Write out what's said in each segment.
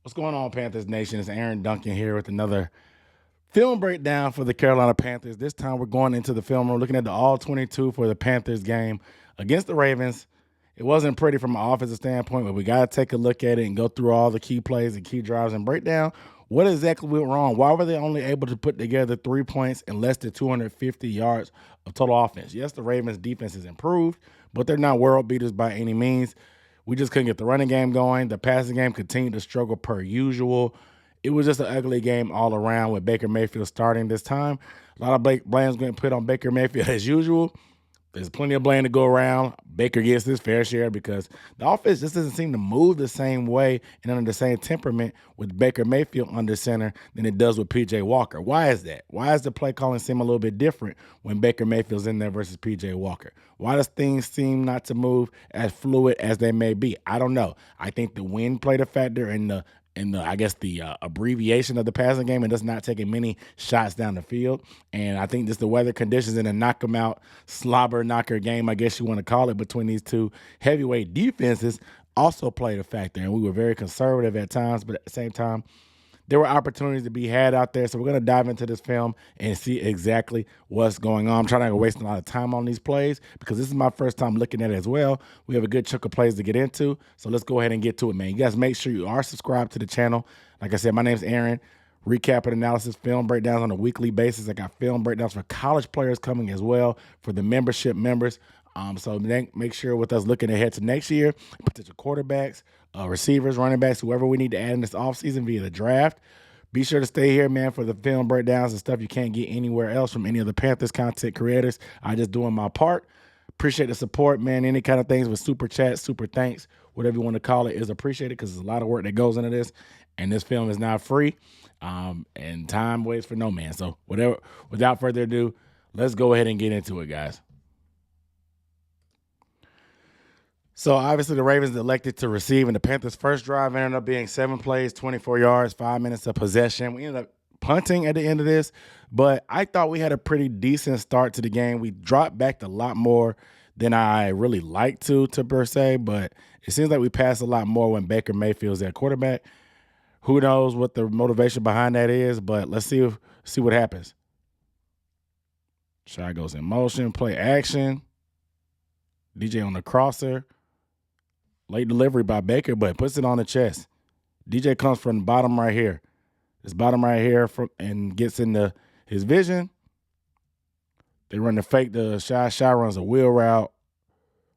What's going on, Panthers Nation? It's Aaron Duncan here with another film breakdown for the Carolina Panthers. This time we're going into the film room looking at the All-22 for the Panthers game against the Ravens. It wasn't pretty from an offensive standpoint, but we got to take a look at it and go through all the key plays and key drives and break down what exactly went wrong. Why were they only able to put together 3 points and less than 250 yards of total offense? Yes, the Ravens' defense has improved, but they're not world beaters by any means. We just couldn't get the running game going. The passing game continued to struggle per usual. It was just an ugly game all around with Baker Mayfield starting this time. A lot of blame's getting put on Baker Mayfield as usual. There's plenty of blame to go around. Baker gets his fair share because the offense just doesn't seem to move the same way and under the same temperament with Baker Mayfield under center than it does with P.J. Walker. Why is that? Why does the play calling seem a little bit different when Baker Mayfield's in there versus P.J. Walker? Why does things seem not to move as fluid as they may be? I don't know. I think the wind played a factor in the abbreviation of the passing game and just not taking many shots down the field. And I think just the weather conditions in a knock 'em out, slobber knocker game, I guess you want to call it, between these two heavyweight defenses also played a factor. And we were very conservative at times, but at the same time, there were opportunities to be had out there. So we're going to dive into this film and see exactly what's going on. I'm trying not to waste a lot of time on these plays because this is my first time looking at it as well. We have a good chunk of plays to get into. So let's go ahead and get to it, man. You guys make sure you are subscribed to the channel. Like I said, my name's Aaron. Recap and analysis, film breakdowns on a weekly basis. I got film breakdowns for college players coming as well for the membership members. So make sure with us looking ahead to next year, potential quarterbacks, receivers, running backs, whoever we need to add in this offseason via the draft. Be sure to stay here, man, for the film breakdowns and stuff you can't get anywhere else from any of the Panthers content creators. I just doing my part. Appreciate the support, man. Any kind of things with super chat, super thanks, whatever you want to call it, is appreciated because there's a lot of work that goes into this, and this film is not free. And time waits for no man. So without further ado, let's go ahead and get into it, guys. So obviously the Ravens elected to receive, and the Panthers' first drive ended up being 7 plays, 24 yards, 5 minutes of possession. We ended up punting at the end of this, but I thought we had a pretty decent start to the game. We dropped back a lot more than I really like to per se, but it seems like we passed a lot more when Baker Mayfield's at quarterback. Who knows what the motivation behind that is, but let's see what happens. Shot goes in motion, play action. DJ on the crosser. Late delivery by Baker, but puts it on the chest. DJ comes from the bottom right here. This bottom right here and gets into his vision. They run the fake. The shy runs a wheel route.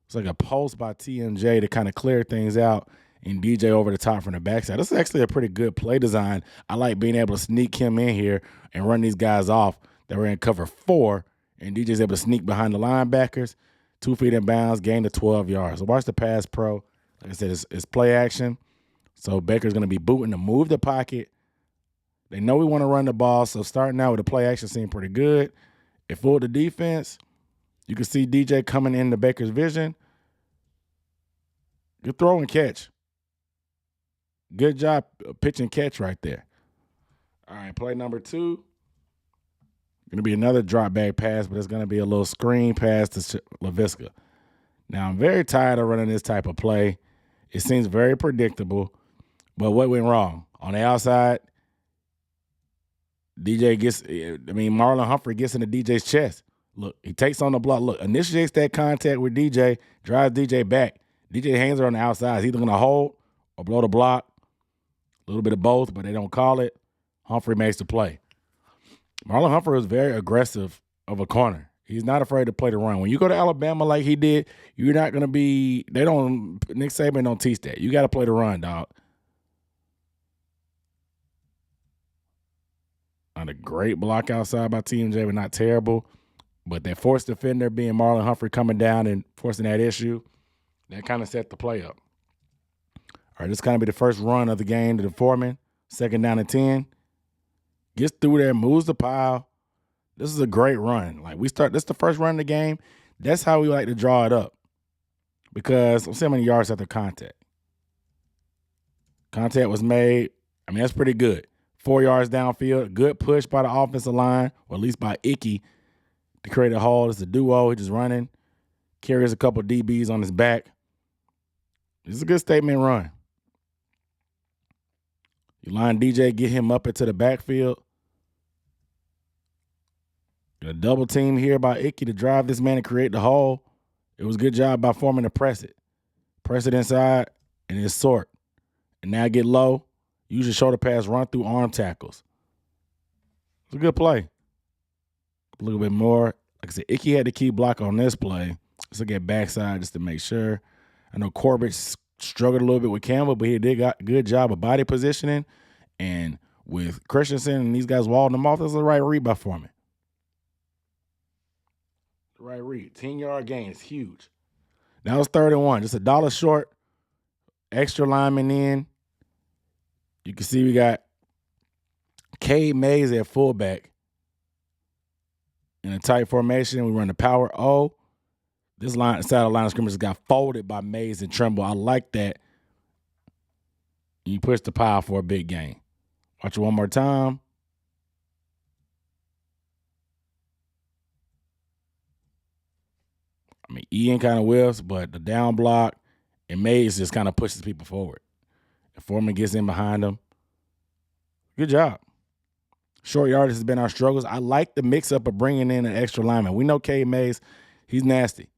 It's like a post by TMJ to kind of clear things out, and DJ over the top from the backside. This is actually a pretty good play design. I like being able to sneak him in here and run these guys off that were in cover 4, and DJ's able to sneak behind the linebackers, 2 feet in bounds, gain to 12 yards. So watch the pass pro. Like I said, it's play action. So Baker's going to be booting to move the pocket. They know we want to run the ball, so starting out with the play action seemed pretty good. It fooled the defense. You can see DJ coming into Baker's vision. Good throw and catch. Good job pitch and catch right there. All right, play number 2. Going to be another drop back pass, but it's going to be a little screen pass to Laviska. Now, I'm very tired of running this type of play. It seems very predictable, but what went wrong? On the outside, Marlon Humphrey gets into DJ's chest. Look, he takes on the block. Look, initiates that contact with DJ, drives DJ back. DJ hands are on the outside. He's either going to hold or blow the block. A little bit of both, but they don't call it. Humphrey makes the play. Marlon Humphrey was very aggressive of a corner. He's not afraid to play the run. When you go to Alabama like he did, you're not going to be – Nick Saban don't teach that. You got to play the run, dog. Not a great block outside by TMJ, but not terrible. But that forced defender being Marlon Humphrey coming down and forcing that issue, that kind of set the play up. All right, this kind of be the first run of the game to the Foreman. 2nd down and 10. Gets through there, moves the pile. This is a great run. This is the first run of the game. That's how we like to draw it up. Because let's see how many yards after contact. Contact was made. That's pretty good. 4 yards downfield. Good push by the offensive line, or at least by Icky, to create a hole. It's a duo. He's just running. Carries a couple DBs on his back. This is a good statement run. You line DJ, get him up into the backfield. A double team here by Icky to drive this man and create the hole. It was a good job by Foreman to press it. Press it inside and then sort. And now get low. Use your shoulder pass, run through arm tackles. It's a good play. A little bit more. Like I said, Icky had the key block on this play. Let's look at backside just to make sure. I know Corbett struggled a little bit with Campbell, but he did got a good job of body positioning. And with Christensen and these guys walling them off, that's the right read by Foreman. The right read. 10-yard gain is huge. That was 3rd and 1. Just $1 short. Extra lineman in. You can see we got Cade Mays at fullback. In a tight formation, we run the power O. This side of the line of scrimmage got folded by Mays and Trimble. I like that. You push the pile for a big gain. Watch it one more time. I mean, Ian kind of whiffs, but the down block and Mays just kind of pushes people forward. And Foreman gets in behind him. Good job. Short yardage has been our struggles. I like the mix-up of bringing in an extra lineman. We know Cade Mays, he's nasty.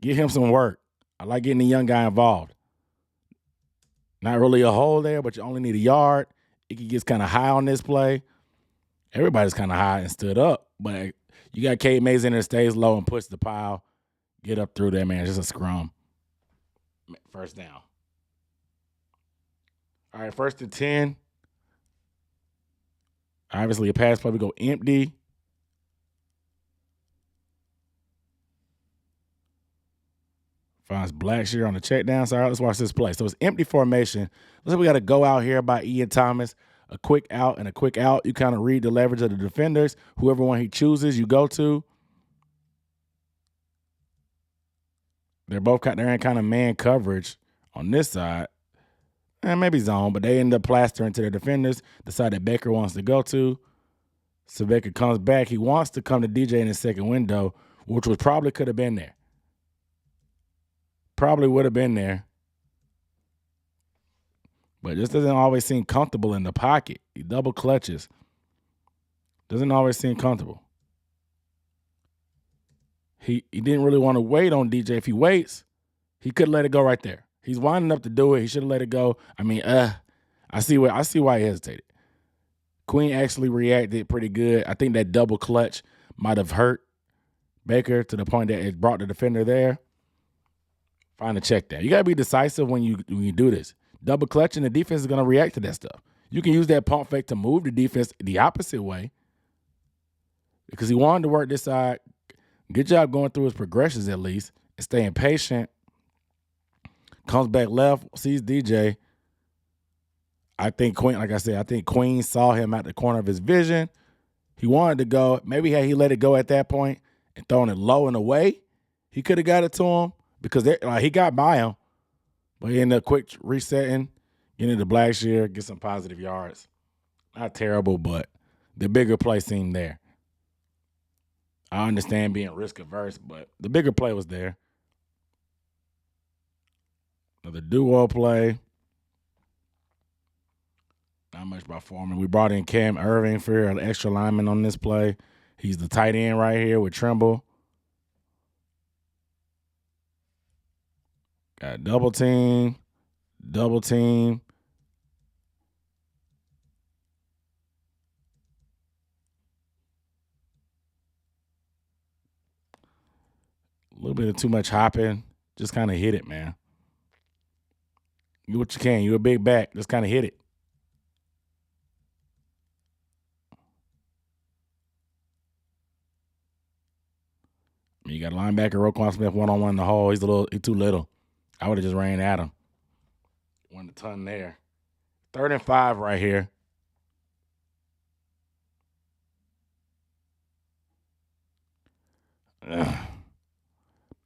Get him some work. I like getting the young guy involved. Not really a hole there, but you only need a yard. It gets kind of high on this play. Everybody's kind of high and stood up, but you got Cade Mays in there, stays low and puts the pile. Get up through there, man. Just a scrum. First down. All right, 1st and 10. Obviously, a pass play. We go empty. Finds Blackshear on the check down. So, all right, let's watch this play. So, it's empty formation. Looks like we got to go out here by Ian Thomas. A quick out and a quick out. You kind of read the leverage of the defenders. Whoever one he chooses, you go to. They're in kind of man coverage on this side. And maybe zone, but they end up plastering to the defenders. The side that Baker wants to go to. So Baker comes back. He wants to come to DJ in his second window, which was probably could have been there. Probably would have been there. But just doesn't always seem comfortable in the pocket. He double clutches. Doesn't always seem comfortable. He didn't really want to wait on DJ. If he waits, he could let it go right there. He's winding up to do it. He should have let it go. I mean, I see why he hesitated. Queen actually reacted pretty good. I think that double clutch might have hurt Baker to the point that it brought the defender there. Find a check down. You got to be decisive when you do this. Double clutch and the defense is going to react to that stuff. You can use that pump fake to move the defense the opposite way because he wanted to work this side. Good job going through his progressions at least and staying patient. Comes back left, sees DJ. I think Queen saw him at the corner of his vision. He wanted to go. Maybe had he let it go at that point and thrown it low and away, he could have got it to him because he got by him. But he ended up quick resetting, getting into Blackshear, get some positive yards. Not terrible, but the bigger play seemed there. I understand being risk averse, but the bigger play was there. Another duo play. Not much by Foreman. We brought in Cam Irving for an extra lineman on this play. He's the tight end right here with Trimble. Got double team. A little bit of too much hopping. Just kind of hit it, man. Do what you can. You're a big back. Just kind of hit it. You got a linebacker, Roquan Smith, one-on-one in the hole. He's too little. I would have just ran at him. Won a ton there. 3rd and 5 right here.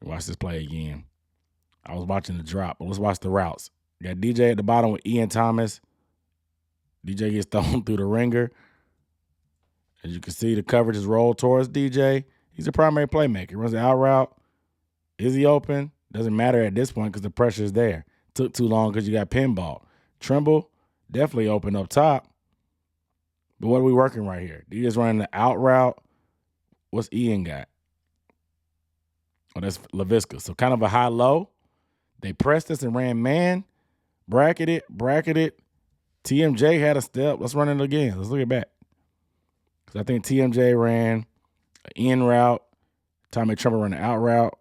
Watch this play again. I was watching the drop, but let's watch the routes. Got DJ at the bottom with Ian Thomas. DJ gets thrown through the ringer. As you can see, the coverage is rolled towards DJ. He's a primary playmaker. He runs the out route. Is he open? Doesn't matter at this point because the pressure is there. Took too long because you got pinball. Trimble Definitely open up top. But what are we working right here? DJ's running the out route. What's Ian got? Oh, that's LaVisca. So kind of a high-low. They pressed us and ran man. Bracketed. TMJ had a step. Let's run it again. Let's look it back. Because I think TMJ ran an in route. Tommy Trumper ran an out route.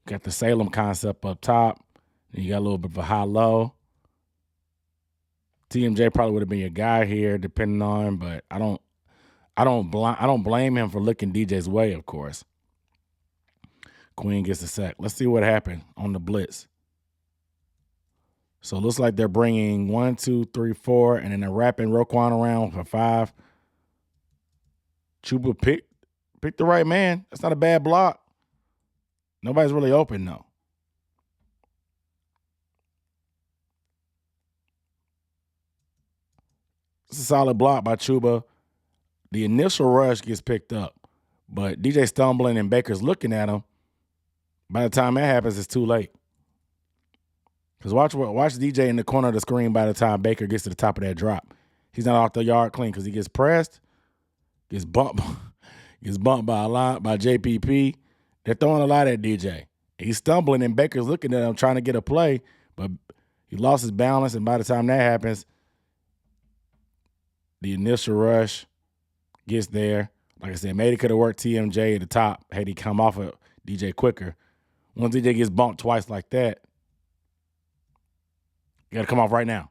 Got the Salem concept up top. And you got a little bit of a high-low. TMJ probably would have been your guy here, depending on, but I don't blame him for looking DJ's way, of course. Queen gets the sack. Let's see what happened on the blitz. So it looks like they're bringing 1, 2, 3, 4, and then they're wrapping Roquan around for 5. Chuba picked the right man. That's not a bad block. Nobody's really open, though. It's a solid block by Chuba. The initial rush gets picked up, but DJ stumbling and Baker's looking at him. By the time that happens, it's too late. Because watch DJ in the corner of the screen by the time Baker gets to the top of that drop. He's not off the yard clean because he gets pressed, gets bumped by a lot by JPP. They're throwing a lot at DJ. He's stumbling and Baker's looking at him trying to get a play, but he lost his balance, and by the time that happens, the initial rush gets there. Like I said, maybe could have worked TMJ at the top had he come off of DJ quicker. Once DJ gets bumped twice like that, you got to come off right now.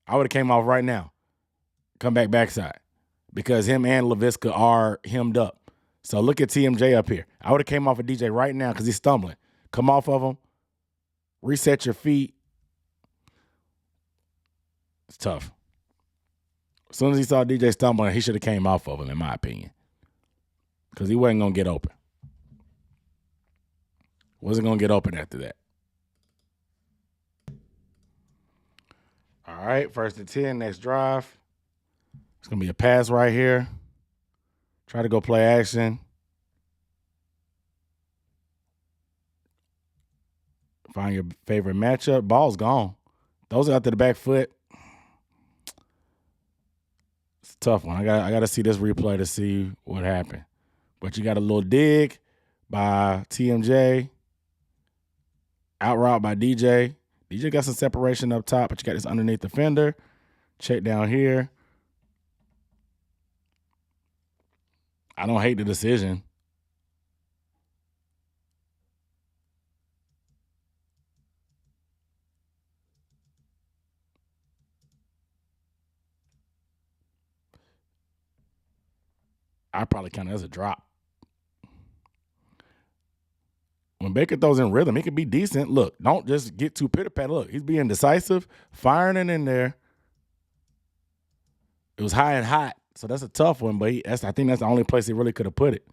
I would have came off right now. Come backside. Because him and LaVisca are hemmed up. So look at TMJ up here. I would have came off of DJ right now because he's stumbling. Come off of him. Reset your feet. It's tough. As soon as he saw DJ stumbling, he should have came off of him, in my opinion. Because he wasn't going to get open. Wasn't going to get open after that. All right, 1st and 10, next drive. It's going to be a pass right here. Try to go play action. Find your favorite matchup. Ball's gone. Those are out to the back foot. It's a tough one. I got to see this replay to see what happened. But you got a little dig by TMJ. Out route by DJ. DJ got some separation up top, but you got this underneath defender. Check down here. I don't hate the decision. I probably count it as a drop. When Baker throws in rhythm, he can be decent. Look, don't just get too pitter-patter. Look, he's being decisive, firing it in there. It was high and hot, so that's a tough one, but I think that's the only place he really could have put it.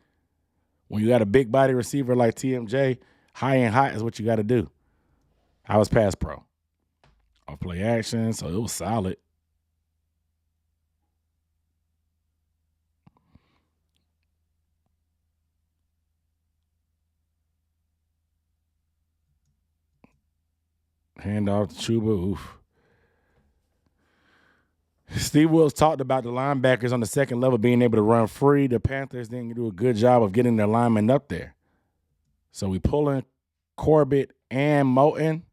When you got a big body receiver like TMJ, high and hot is what you got to do. I was pass pro. Off play action, so it was solid. Hand off to Chuba. Oof. Steve Wilks talked about the linebackers on the second level being able to run free. The Panthers didn't do a good job of getting their linemen up there. So we pulling Corbett and Moten.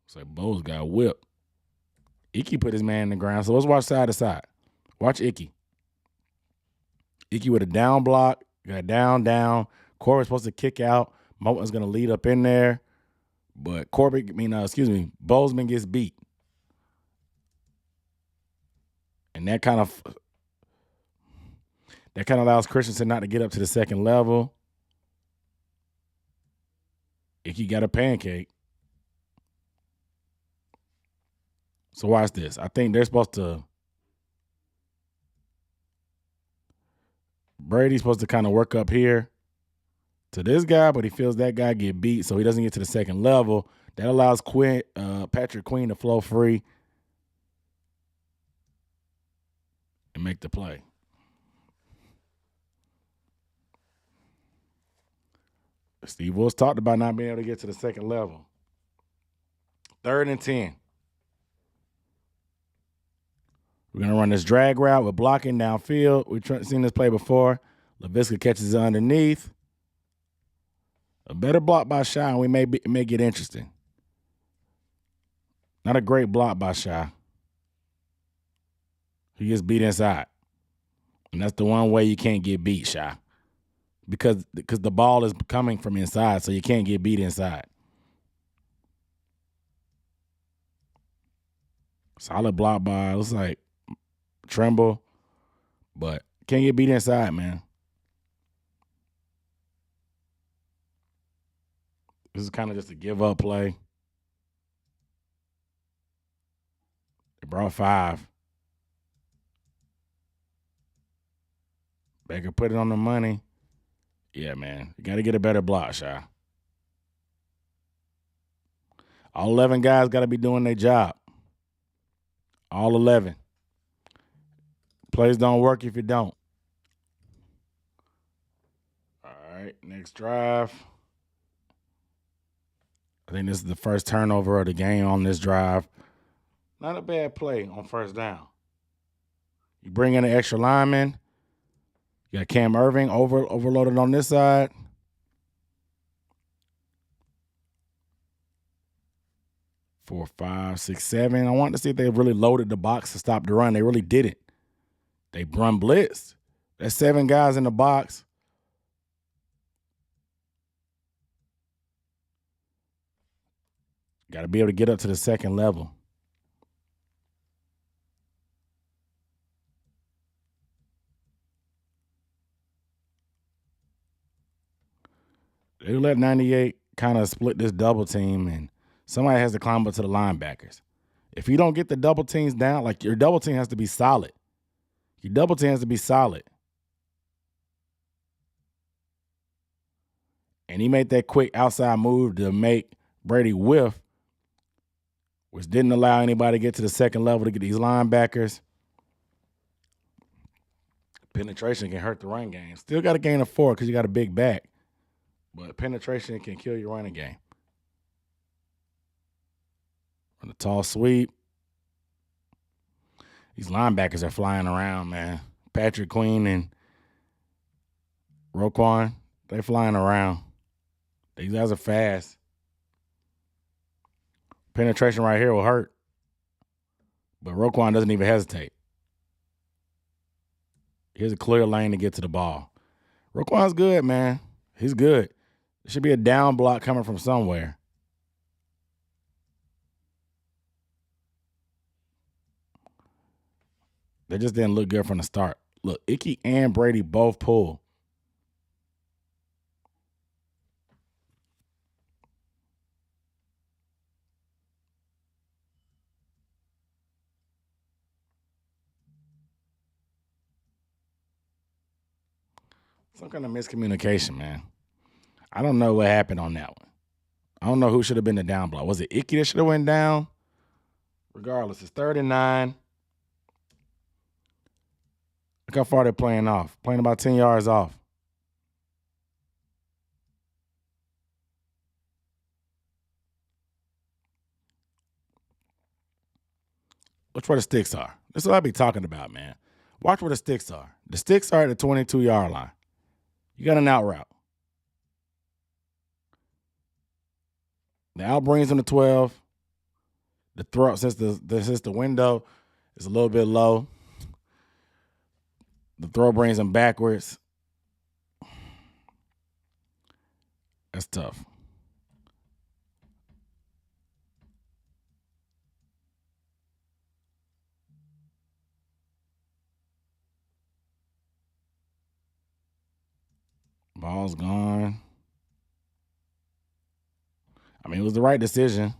It's like Bowles got whipped. Icky put his man in the ground. So let's watch side to side. Watch Icky. Icky with a down block. Got down. Corbett's supposed to kick out. Moten's going to lead up in there. But Bozeman gets beat. And that kind of allows Christensen not to get up to the second level. Icky got a pancake. So watch this. I think they're supposed to Brady's supposed to kind of work up here to this guy, but he feels that guy get beat, so he doesn't get to the second level. That allows Patrick Queen to flow free and make the play. Steve Wilks talked about not being able to get to the second level. 3rd and 10. We're going to run this drag route with blocking downfield. We've seen this play before. Laviska catches it underneath. A better block by Shy, and we may get interesting. Not a great block by Shy. He gets beat inside. And that's the one way you can't get beat, Shy. Because the ball is coming from inside, so you can't get beat inside. Solid block by, looks like Trimble, but can't get beat inside, man. This is kind of just a give-up play. They brought 5. Baker put it on the money. Yeah, man. You got to get a better block, Shy. All 11 guys got to be doing their job. All 11. Plays don't work if you don't. All right, next drive. I think this is the first turnover of the game on this drive. Not a bad play on first down. You bring in an extra lineman. You got Cam Irving overloaded on this side. Four, 5, 6, 7. I wanted to see if they really loaded the box to stop the run. They really didn't. They run blitz. There's 7 guys in the box. Got to be able to get up to the second level. They let 98 kind of split this double team, and somebody has to climb up to the linebackers. If you don't get the double teams down, like your double team has to be solid. Your double team has to be solid. And he made that quick outside move to make Brady whiff, which didn't allow anybody to get to the second level to get these linebackers. Penetration can hurt the run game. Still got a gain of 4 because you got a big back. But penetration can kill your running game. On the tall sweep. These linebackers are flying around, man. Patrick Queen and Roquan, they flying around. These guys are fast. Penetration right here will hurt. But Roquan doesn't even hesitate. Here's a clear lane to get to the ball. Roquan's good, man. He's good. There should be a down block coming from somewhere. They just didn't look good from the start. Look, Icky and Brady both pull. Some kind of miscommunication, man. I don't know what happened on that one. I don't know who should have been the down block. Was it Icky that should have went down? Regardless, it's 3rd and 9. Look how far they're playing off. Playing about 10 yards off. Watch where the sticks are. This is what I be talking about, man. Watch where the sticks are. The sticks are at the 22-yard line. You got an out route. The out brings them to 12. The throw, since the window is a little bit low, the throw brings them backwards. That's tough. Ball's gone. I mean, it was the right decision.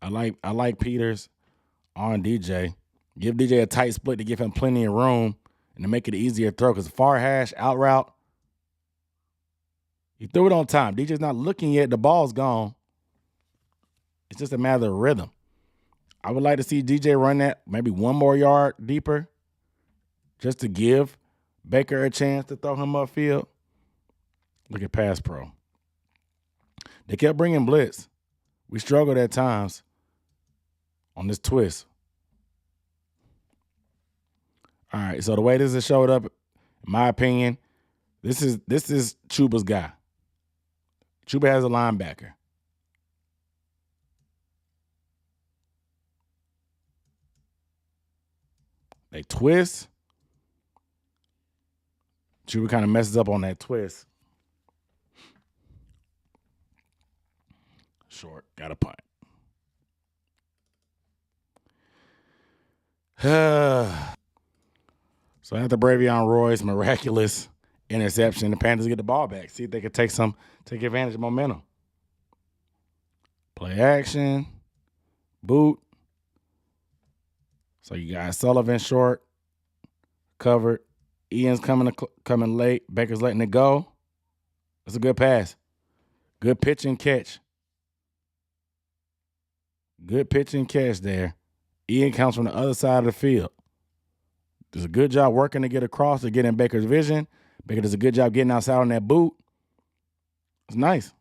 I like Peters on DJ. Give DJ a tight split to give him plenty of room and to make it an easier throw. Because far hash, out route, he threw it on time. DJ's not looking yet. The ball's gone. It's just a matter of rhythm. I would like to see DJ run that maybe one more yard deeper just to give Baker a chance to throw him upfield. Look at pass pro. They kept bringing blitz. We struggled at times on this twist. All right, so the way this has showed up, in my opinion, this is Chuba's guy. Chuba has a linebacker. They twist. Chuba kind of messes up on that twist. Short, got a punt. So after Bravion Roy's miraculous interception, the Panthers get the ball back. See if they could take advantage of momentum. Play action, boot. So you got Sullivan short, covered. Ian's coming late. Baker's letting it go. That's a good pass. Good pitch and catch. Good pitch and catch there. Ian comes from the other side of the field. Does a good job working to get across to get in Baker's vision. Baker does a good job getting outside on that boot. It's nice.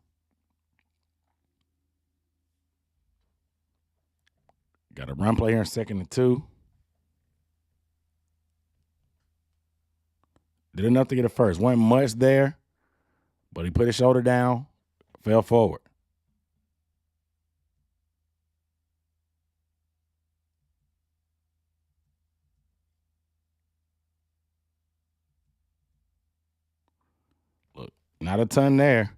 Got a run play here in 2nd and 2. Did enough to get a first. Wasn't much there, but he put his shoulder down, fell forward. Look, not a ton there.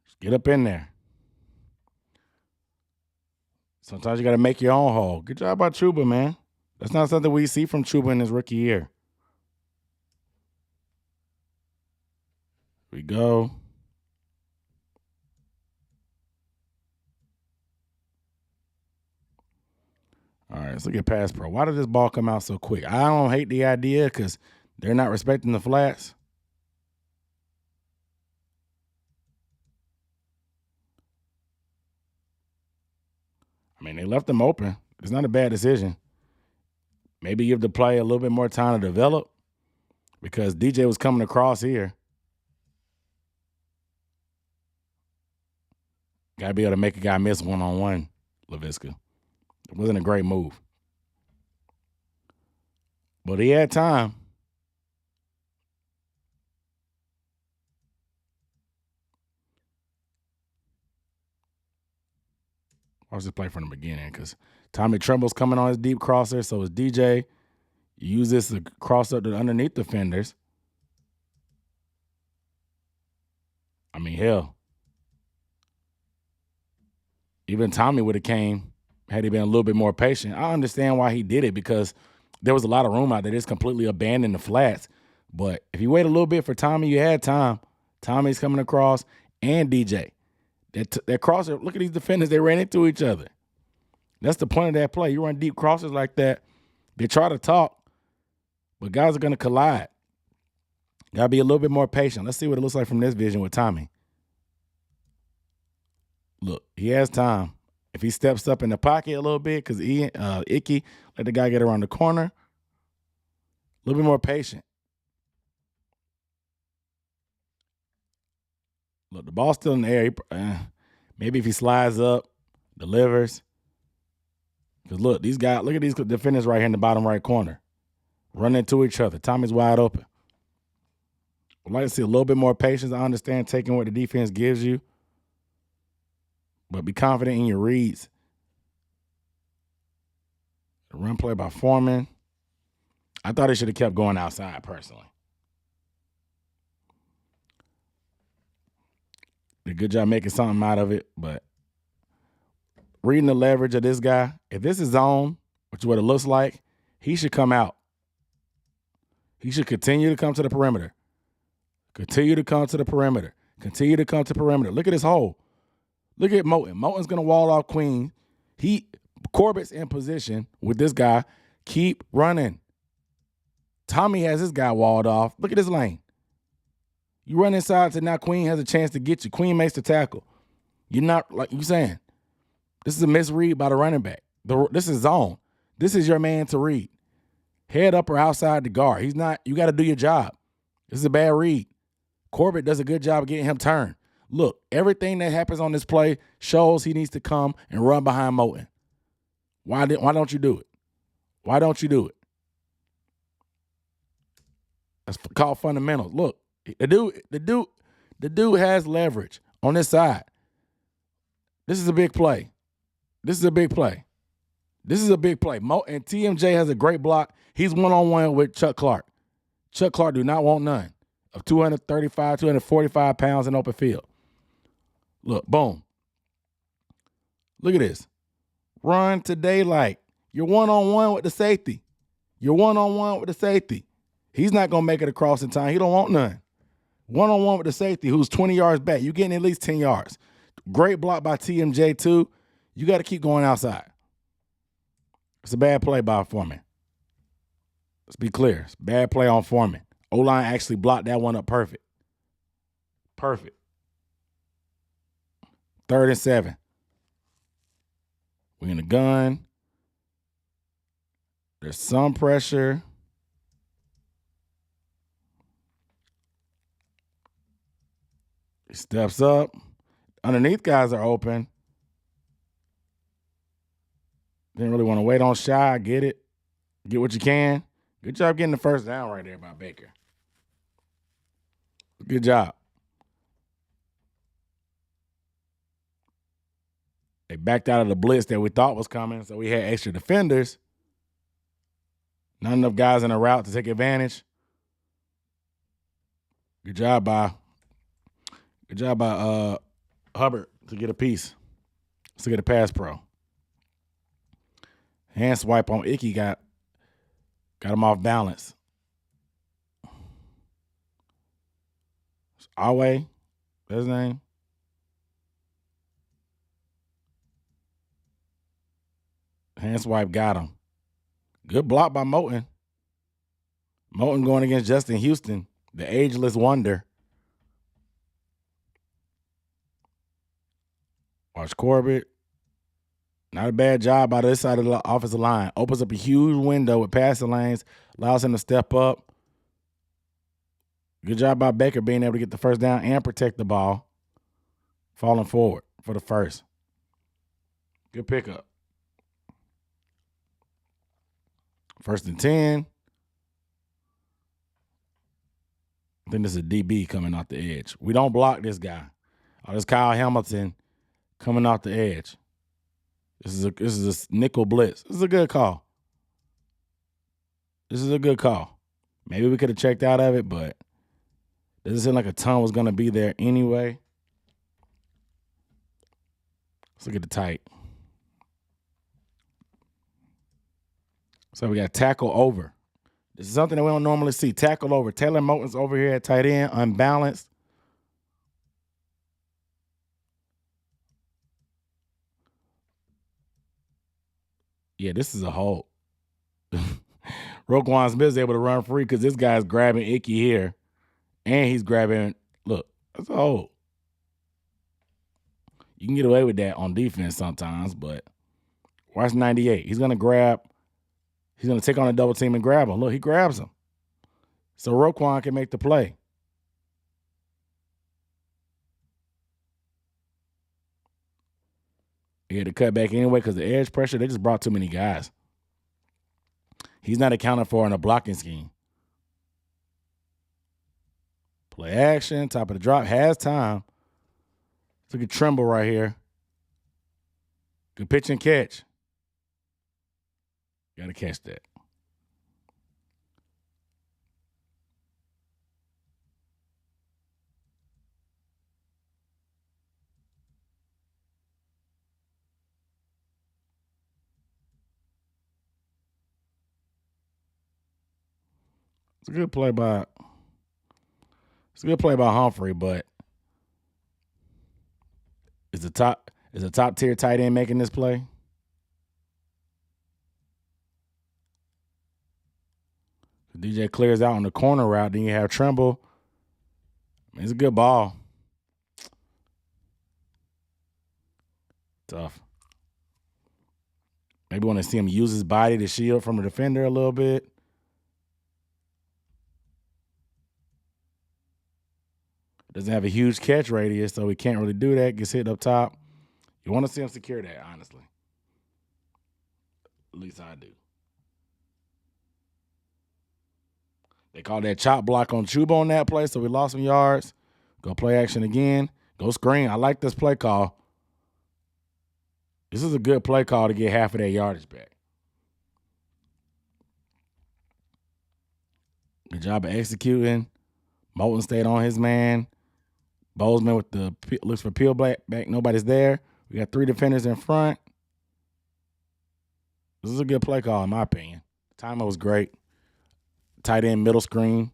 Just get up in there. Sometimes you got to make your own hole. Good job by Chuba, man. That's not something we see from Chuba in his rookie year. Here we go. All right, let's look at pass pro. Why did this ball come out so quick? I don't hate the idea because they're not respecting the flats. I mean, they left them open. It's not a bad decision. Maybe give the play a little bit more time to develop because DJ was coming across here. Got to be able to make a guy miss one-on-one, Laviska. It wasn't a great move. But he had time. Watch this play from the beginning because Tommy Tremble's coming on his deep crosser, so is DJ. You use this to cross up to underneath defenders. I mean, hell. Even Tommy would have came had he been a little bit more patient. I understand why he did it because there was a lot of room out there. Just completely abandoned the flats. But if you wait a little bit for Tommy, you had time. Tommy's coming across and DJ. That crosser, look at these defenders. They ran into each other. That's the point of that play. You run deep crosses like that. They try to talk, but guys are going to collide. Got to be a little bit more patient. Let's see what it looks like from this vision with Tommy. Look, he has time. If he steps up in the pocket a little bit, because Icky let the guy get around the corner, a little bit more patient. Look, the ball's still in the air. Maybe if he slides up, delivers. Because look, look at these defenders right here in the bottom right corner. Running into each other. Tommy's wide open. I'd like to see a little bit more patience. I understand taking what the defense gives you. But be confident in your reads. The run play by Foreman. I thought he should have kept going outside, personally. Did a good job making something out of it, but reading the leverage of this guy, if this is zone, which is what it looks like, he should come out. He should continue to come to the perimeter. Continue to come to the perimeter. Continue to come to perimeter. Look at his hole. Look at Moten. Moten's going to wall off Queen. Corbett's in position with this guy. Keep running. Tommy has this guy walled off. Look at this lane. You run inside to now Queen has a chance to get you. Queen makes the tackle. You're not, like you saying, this is a misread by the running back. This is zone. This is your man to read. Head up or outside the guard. He's not. You got to do your job. This is a bad read. Corbett does a good job of getting him turned. Look, everything that happens on this play shows he needs to come and run behind Moten. Why don't you do it? Why don't you do it? That's called fundamentals. Look, the dude has leverage on this side. This is a big play. This is a big play. This is a big play. And TMJ has a great block. He's one-on-one with Chuck Clark. Chuck Clark do not want none of 235, 245 pounds in open field. Look, boom. Look at this. Run to daylight. You're one-on-one with the safety. You're one-on-one with the safety. He's not going to make it across in time. He don't want none. One-on-one with the safety who's 20 yards back. You're getting at least 10 yards. Great block by TMJ, too. You got to keep going outside. It's a bad play by Foreman. Let's be clear. It's a bad play on Foreman. O-line actually blocked that one up perfect. Perfect. 3rd and 7. We're in the gun. There's some pressure. He steps up. Underneath guys are open. Didn't really want to wait on Shy. Get it. Get what you can. Good job getting the first down right there by Baker. Good job. They backed out of the blitz that we thought was coming, so we had extra defenders. Not enough guys in a route to take advantage. Good job by Hubbard to get a piece. To get a pass pro. Hand swipe on Icky got him off balance. Awe, that's his name. Hand swipe got him. Good block by Moten. Moten going against Justin Houston, the ageless wonder. Watch Corbett. Not a bad job by this side of the offensive line. Opens up a huge window with passing lanes, allows him to step up. Good job by Baker being able to get the first down and protect the ball. Falling forward for the first. Good pickup. 1st and 10. I think this is a DB coming off the edge. We don't block this guy. Oh, this Kyle Hamilton coming off the edge. This is a nickel blitz. This is a good call. Maybe we could have checked out of it, but it doesn't seem like a ton was going to be there anyway. Let's look at the tight. So we got tackle over. This is something that we don't normally see. Tackle over. Taylor Moten's over here at tight end, unbalanced. Yeah, this is a hold. Roquan Smith is able to run free because this guy's grabbing Icky here. And he's grabbing, look, that's a hold. You can get away with that on defense sometimes, but watch 98. He's going to take on a double team and grab him. Look, he grabs him. So Roquan can make the play. He had to cut back anyway because the edge pressure, they just brought too many guys. He's not accounted for in a blocking scheme. Play action, top of the drop, has time. Look at Trimble right here. Good pitch and catch. Got to catch that. It's a good play by Humphrey, but is a top tier tight end making this play? DJ clears out on the corner route. Then you have Trimble. I mean, it's a good ball. Tough. Maybe want to see him use his body to shield from the defender a little bit. Doesn't have a huge catch radius, so he can't really do that. Gets hit up top. You want to see him secure that, honestly. At least I do. They called that chop block on Chuba on that play, so we lost some yards. Go play action again. Go screen. I like this play call. This is a good play call to get half of that yardage back. Good job of executing. Moulton stayed on his man. Bozeman with the looks for peel back. Nobody's there. We got 3 defenders in front. This is a good play call, in my opinion. Timing was great. Tight end middle screen.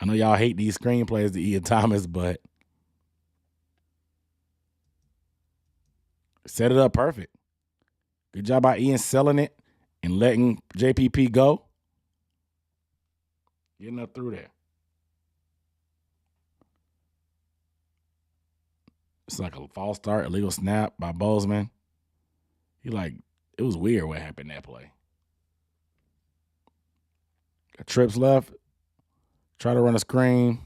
I know y'all hate these screen plays to Ian Thomas, but set it up perfect. Good job by Ian selling it and letting JPP go. Getting up through there. It's like a false start, illegal snap by Bozeman. It was weird what happened that play. Got trips left. Try to run a screen.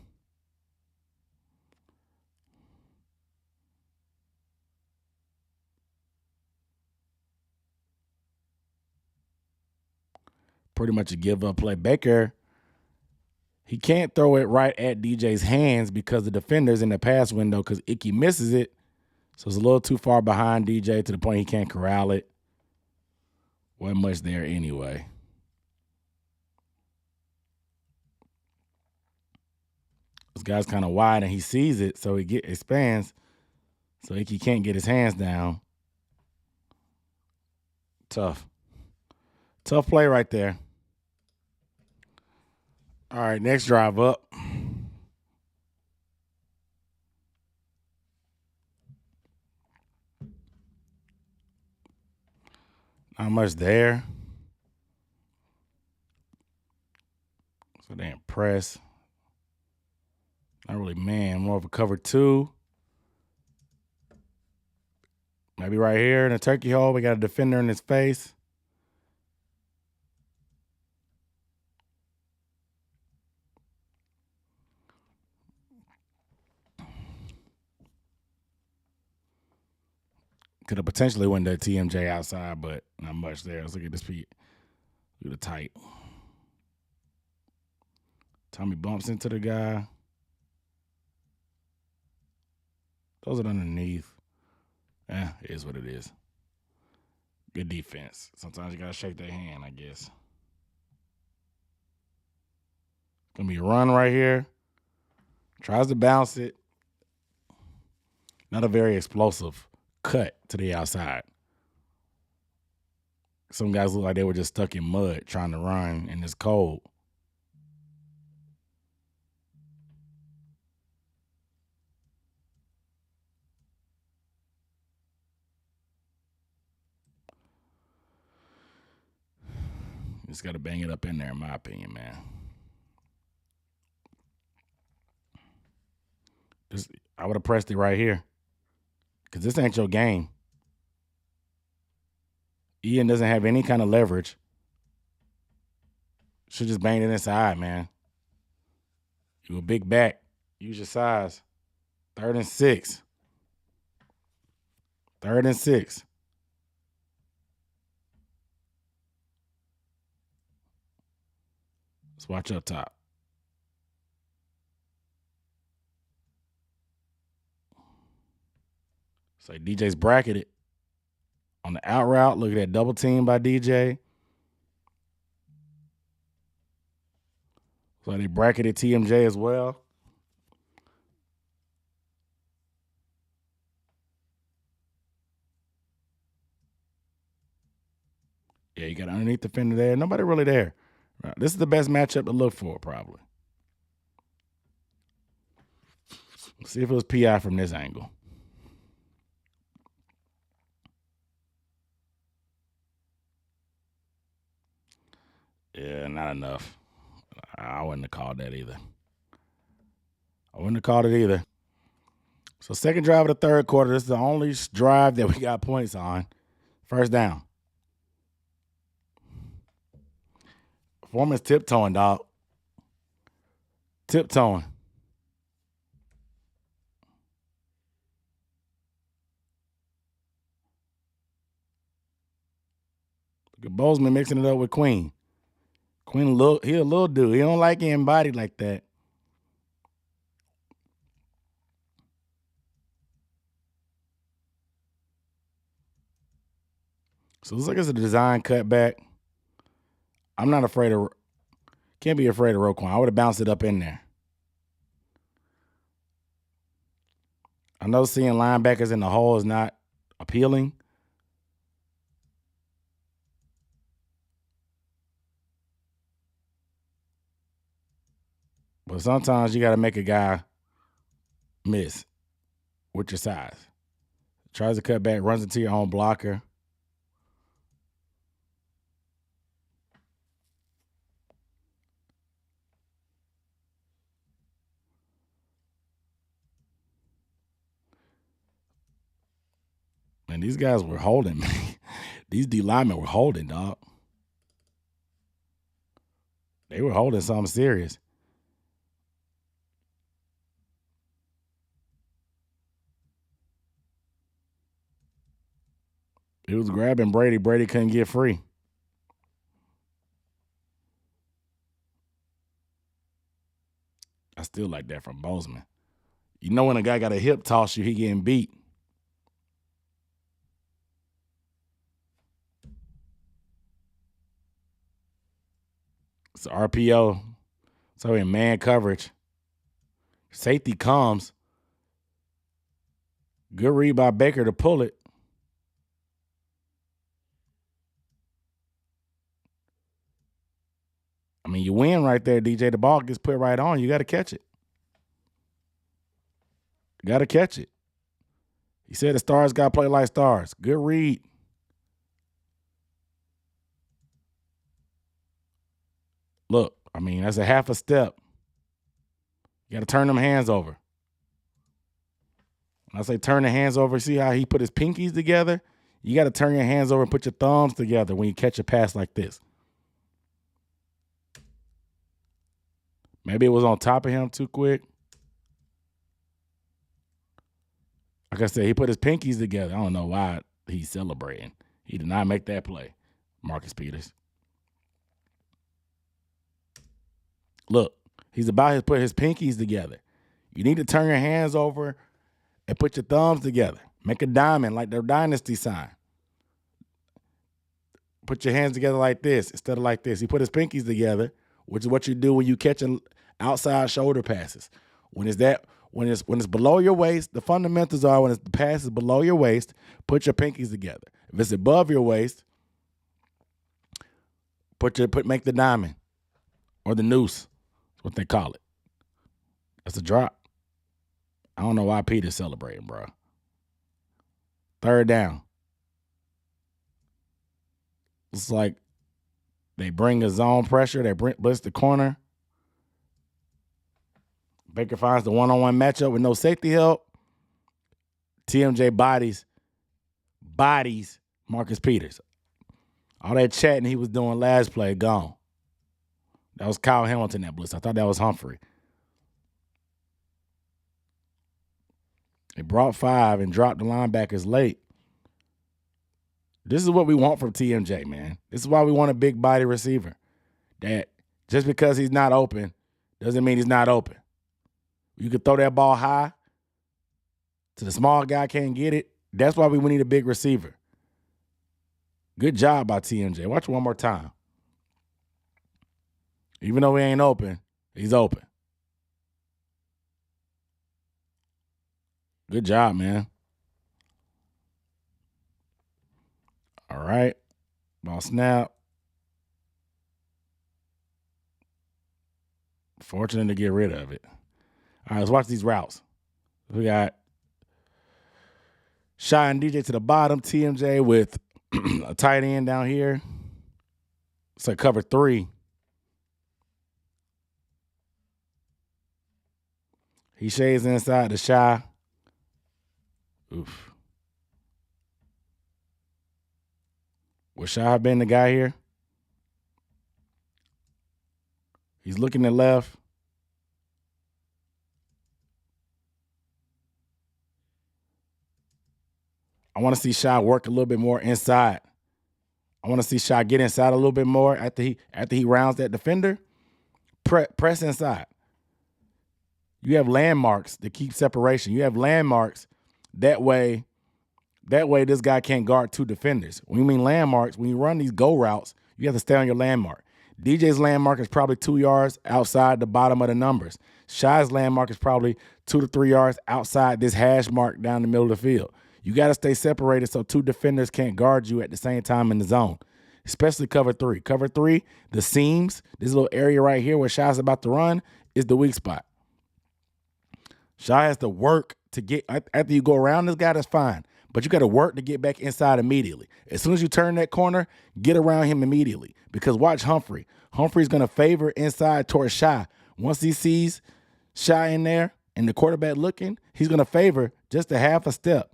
Pretty much a give up play. Baker, he can't throw it right at DJ's hands because the defender's in the pass window because Icky misses it. So it's a little too far behind DJ to the point he can't corral it. Wasn't much there anyway. This guy's kind of wide and he sees it, so he expands. So Icky can't get his hands down. Tough play right there. All right, next drive up. Not much there. So they impress. Not really man, more of a cover 2. Maybe right here in the turkey hole, we got a defender in his face. Could have potentially went to TMJ outside, but not much there. Let's look at this feet. Look at the tight. Tommy bumps into the guy. Throws it underneath. It is what it is. Good defense. Sometimes you got to shake their hand, I guess. Going to be a run right here. Tries to bounce it. Not a very explosive cut to the outside. Some guys look like they were just stuck in mud trying to run in this cold. Just got to bang it up in there, in my opinion, man. I would have pressed it right here because this ain't your game. Ian doesn't have any kind of leverage. Should just bang it inside, man. You a big back. Use your size. 3rd and 6. 3rd and 6. Let's watch up top. So DJ's bracketed. On the out route, look at that double team by DJ. So they bracketed TMJ as well. Yeah, you got an underneath defender there. Nobody really there. Right. This is the best matchup to look for, probably. Let's see if it was PI from this angle. Yeah, not enough. I wouldn't have called that either. So second drive of the 3rd quarter. This is the only drive that we got points on. 1st down. Foreman's tiptoeing, dog. Tiptoeing. Bozeman mixing it up with Queen. Queen, he a little dude. He don't like getting bodied like that. So it looks like it's a design cutback. I'm not afraid of. Can't be afraid of Roquan. I would have bounced it up in there. I know seeing linebackers in the hole is not appealing. But sometimes you got to make a guy miss with your size. Tries to cut back, runs into your own blocker. And these guys were holding, man. These D linemen were holding, dog. They were holding something serious. He was grabbing Brady. Brady couldn't get free. I still like that from Bozeman. You know when a guy got a hip toss you, he getting beat. It's RPO. So in man coverage. Safety comes. Good read by Baker to pull it. I mean, you win right there, DJ. The ball gets put right on. You got to catch it. Got to catch it. He said the stars got to play like stars. Good read. Look, I mean, that's a half a step. You got to turn them hands over. When I say turn the hands over, see how he put his pinkies together? You got to turn your hands over and put your thumbs together when you catch a pass like this. Maybe it was on top of him too quick. Like I said, he put his pinkies together. I don't know why he's celebrating. He did not make that play, Marcus Peters. Look, he's about to put his pinkies together. You need to turn your hands over and put your thumbs together. Make a diamond like their dynasty sign. Put your hands together like this instead of like this. He put his pinkies together, which is what you do when you catch outside shoulder passes. When it's below your waist, the fundamentals are when the pass is below your waist, put your pinkies together. If it's above your waist, make the diamond or the noose. That's what they call it. That's a drop. I don't know why Peter's celebrating, bro. Third down. It's like they bring a zone pressure. They blitz the corner. Baker finds the one-on-one matchup with no safety help. TMJ bodies Marcus Peters. All that chatting he was doing last play, gone. That was Kyle Hamilton that blitz. I thought that was Humphrey. They brought 5 and dropped the linebackers late. This is what we want from TMJ, man. This is why we want a big body receiver. That just because he's not open doesn't mean he's not open. You could throw that ball high to the small guy, can't get it. That's why we need a big receiver. Good job by TMJ. Watch one more time. Even though he ain't open, he's open. Good job, man. All right. Ball snap. Fortunate to get rid of it. All right, let's watch these routes. We got Shy and DJ to the bottom. TMJ with a tight end down here. It's like cover 3. He shades inside the Shy. Oof. Would Shy been the guy here? He's looking to left. I want to see Shy work a little bit more inside. I want to see Shy get inside a little bit more after he rounds that defender. Press inside. You have landmarks to keep separation. You have landmarks that way this guy can't guard two defenders. When you mean landmarks, when you run these go routes, you have to stay on your landmark. DJ's landmark is probably 2 yards outside the bottom of the numbers. Shy's landmark is probably 2 to 3 yards outside this hash mark down the middle of the field. You got to stay separated so two defenders can't guard you at the same time in the zone, especially cover three. Cover three, the seams, this little area right here where Shy's about to run is the weak spot. Shy has to work to get, after you go around this guy, that's fine. But you got to work to get back inside immediately. As soon as you turn that corner, get around him immediately. Because watch Humphrey. Humphrey's going to favor inside towards Shy. Once he sees Shy in there and the quarterback looking, he's going to favor just a half a step.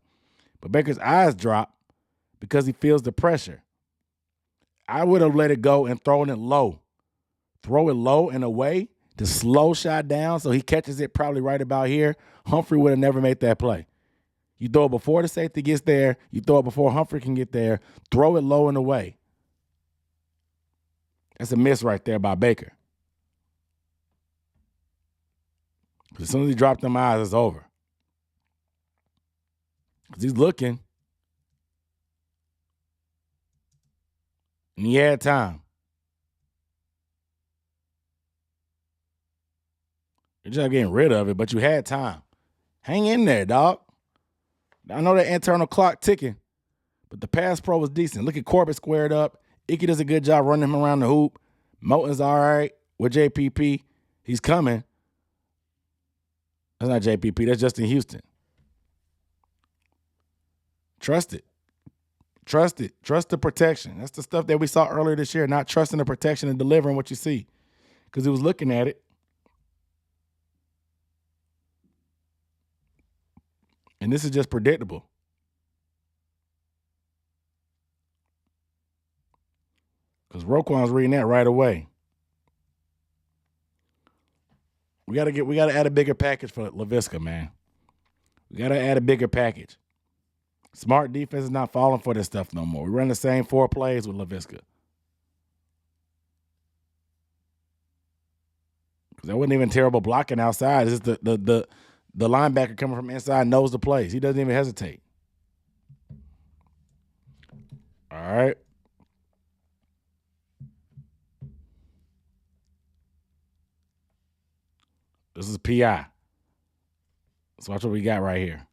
But Baker's eyes drop because he feels the pressure. I would have let it go and thrown it low. Throw it low and away to slow Shy down so he catches it probably right about here. Humphrey would have never made that play. You throw it before the safety gets there. You throw it before Humphrey can get there. Throw it low and away. That's a miss right there by Baker. As soon as he dropped them eyes, it's over. Because he's looking. And he had time. You're just getting rid of it, but you had time. Hang in there, dog. I know that internal clock ticking, but the pass pro was decent. Look at Corbett squared up. Icky does a good job running him around the hoop. Moten's all right with JPP. He's coming. That's not JPP. That's Justin Houston. Trust it. Trust it. Trust the protection. That's the stuff that we saw earlier this year, not trusting the protection and delivering what you see. Because he was looking at it. And this is just predictable. Because Roquan's reading that right away. We gotta add a bigger package for LaVisca, man. We gotta add a bigger package. Smart defense is not falling for this stuff no more. We run the same 4 plays with LaVisca. Because that wasn't even terrible blocking outside. It's just the linebacker coming from inside knows the plays. He doesn't even hesitate. All right. This is PI. So watch what we got right here.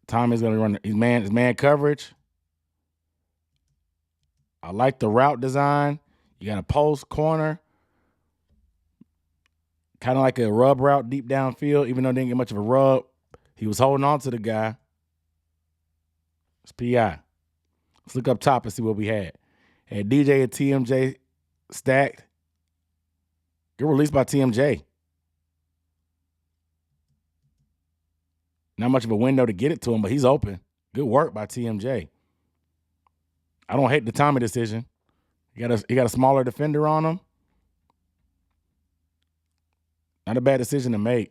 Tommy's going to run his man coverage. I like the route design. You got a post corner. Kind of like a rub route deep downfield, even though it didn't get much of a rub. He was holding on to the guy. It's PI. Let's look up top and see what we had. Had DJ and TMJ stacked. Get released by TMJ. Not much of a window to get it to him, but he's open. Good work by TMJ. I don't hate the Tommy decision. He got a smaller defender on him. Not a bad decision to make.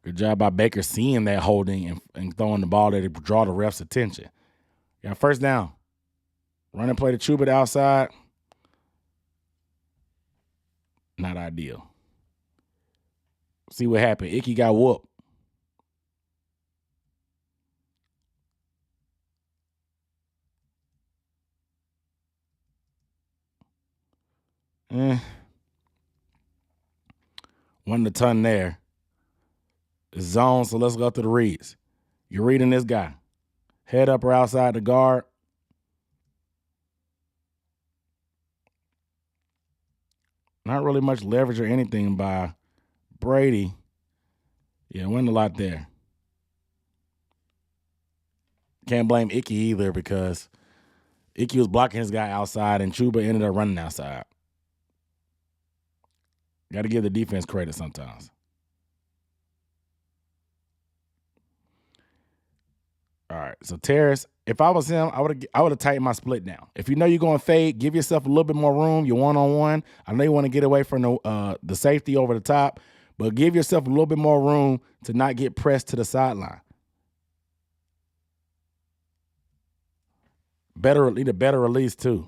Good job by Baker seeing that holding and throwing the ball there to draw the ref's attention. Got first down. Run and play the Chuba outside. Not ideal. See what happened. Icky got whooped. Wasn't a ton there. It's zone, so let's go through the reads. You're reading this guy. Head up or outside the guard. Not really much leverage or anything by Brady. Yeah, wasn't a lot there. Can't blame Icky either because Icky was blocking his guy outside and Chuba ended up running outside. Got to give the defense credit sometimes. All right, so Terrace, if I was him, I would have tightened my split down. If you know you're going fade, give yourself a little bit more room. You're one-on-one. I know you want to get away from the safety over the top, but give yourself a little bit more room to not get pressed to the sideline. Need a better release too.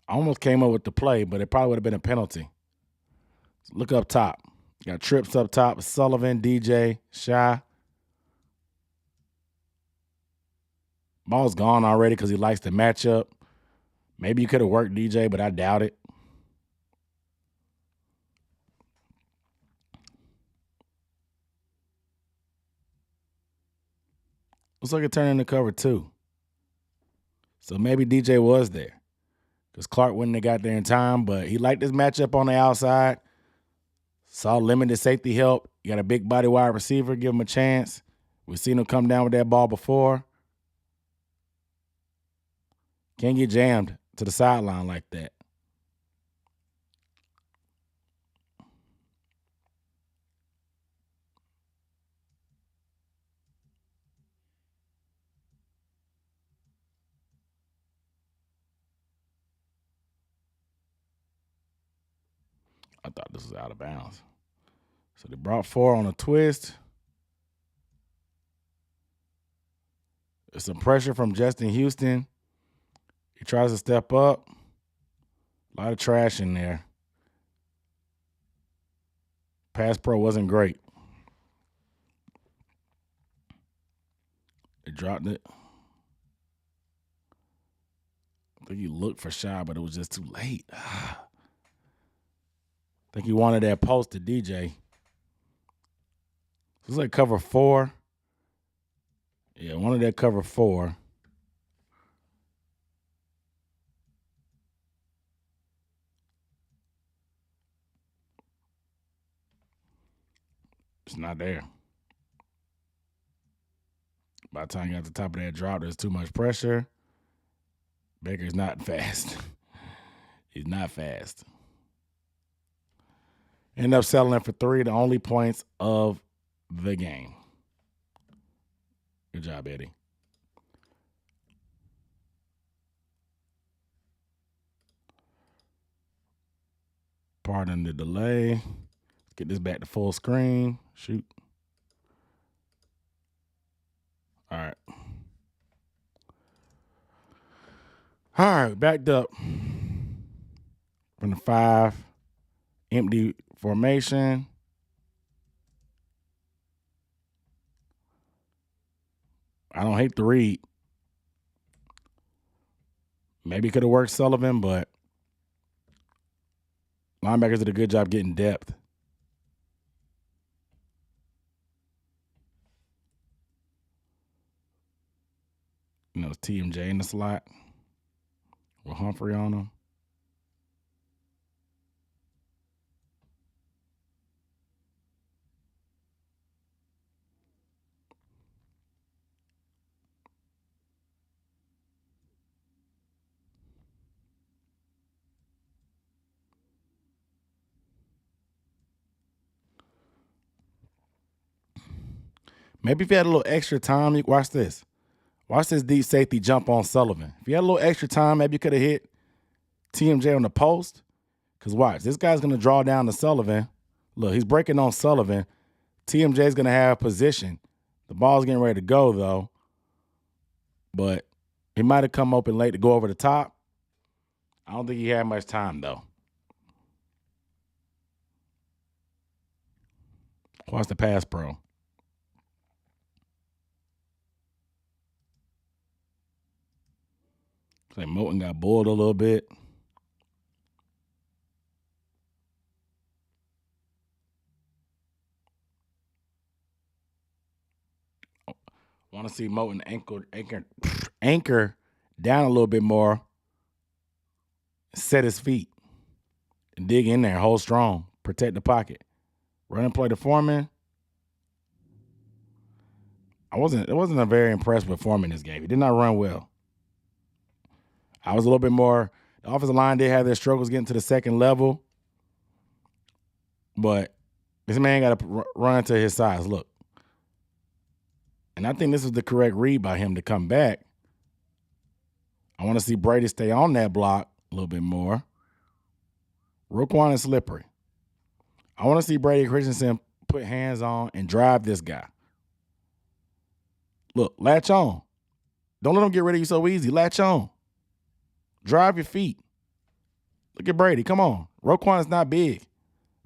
I almost came up with the play, but it probably would have been a penalty. Look up top. Got trips up top. Sullivan, DJ, Shy. Ball's gone already because he likes the matchup. Maybe you could have worked DJ, but I doubt it. Looks like it turned into cover 2. So maybe DJ was there because Clark wouldn't have got there in time, but he liked this matchup on the outside. Saw limited safety help. You got a big body wide receiver. Give him a chance. We've seen him come down with that ball before. Can't get jammed to the sideline like that. I thought this was out of bounds. So they brought 4 on a twist. There's some pressure from Justin Houston. He tries to step up. A lot of trash in there. Pass pro wasn't great. They dropped it. I think he looked for Shy, but it was just too late. I think he wanted that post to DJ. It's like cover 4. Yeah, wanted that cover 4. It's not there. By the time you got to the top of that drop, there's too much pressure. Baker's not fast. He's not fast. End up settling for 3, the only points of the game. Good job, Eddie. Pardon the delay. Let's get this back to full screen. Shoot. All right. All right, backed up from the 5. Empty formation. I don't hate the read. Maybe could have worked Sullivan, but linebackers did a good job getting depth. You know, it's TMJ in the slot with Humphrey on him. Maybe if you had a little extra time, you watch this. Watch this deep safety jump on Sullivan. If you had a little extra time, maybe you could have hit TMJ on the post. Because watch, this guy's going to draw down to Sullivan. Look, he's breaking on Sullivan. TMJ's going to have position. The ball's getting ready to go, though. But he might have come open late to go over the top. I don't think he had much time, though. Watch the pass pro. It's like Moten got bulled a little bit. Want to see Moten anchor down a little bit more, set his feet, and dig in there, hold strong, protect the pocket. Run and play to Foreman. I wasn't a very impressed with Foreman this game. He did not run well. I was a little bit more. The offensive line did have their struggles getting to the second level, but this man got to run to his size. Look, And I think this is the correct read by him to come back. I want to see Brady stay on that block a little bit more. Roquan is slippery. I want to see Brady Christensen put hands on and drive this guy. Look, latch on. Don't let him get rid of you so easy. Latch on. Drive your feet. Look at Brady. Come on. Roquan is not big.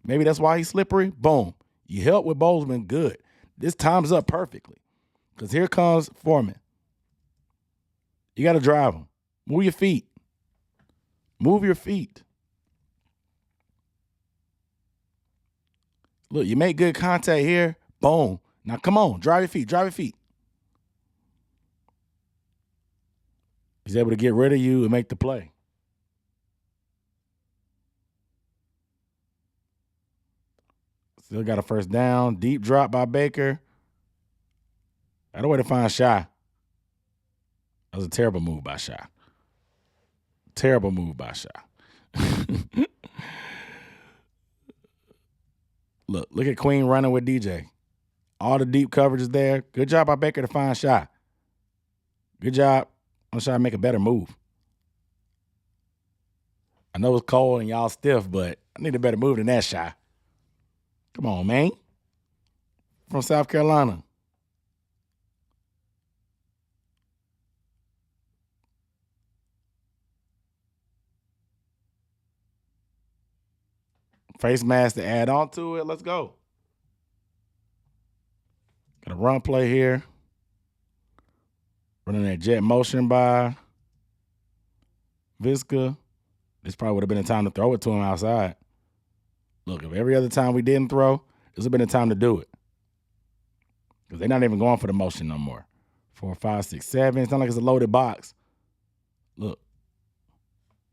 Maybe that's why he's slippery. Boom. You help with Bozeman. Good. This time's up perfectly. Because here comes Foreman. You got to drive him. Move your feet. Move your feet. Look, you make good contact here. Boom. Now, come on. Drive your feet. Drive your feet. He's able to get rid of you and make the play. Still got a first down. Deep drop by Baker. Got a way to find Shy. That was a terrible move by Shy. Terrible move by Shy. Look at Queen running with DJ. All the deep coverage is there. Good job by Baker to find Shy. Good job. I'm trying to make a better move. I know it's cold and y'all stiff, but I need a better move than that, Shy. Come on, man. From South Carolina. Face mask to add on to it. Let's go. Got a run play here. Running that jet motion by Visca. This probably would have been a time to throw it to him outside. Look, if every other time we didn't throw, this would have been a time to do it. Because they're not even going for the motion no more. 4, 5, 6, 7. It's not like it's a loaded box. Look.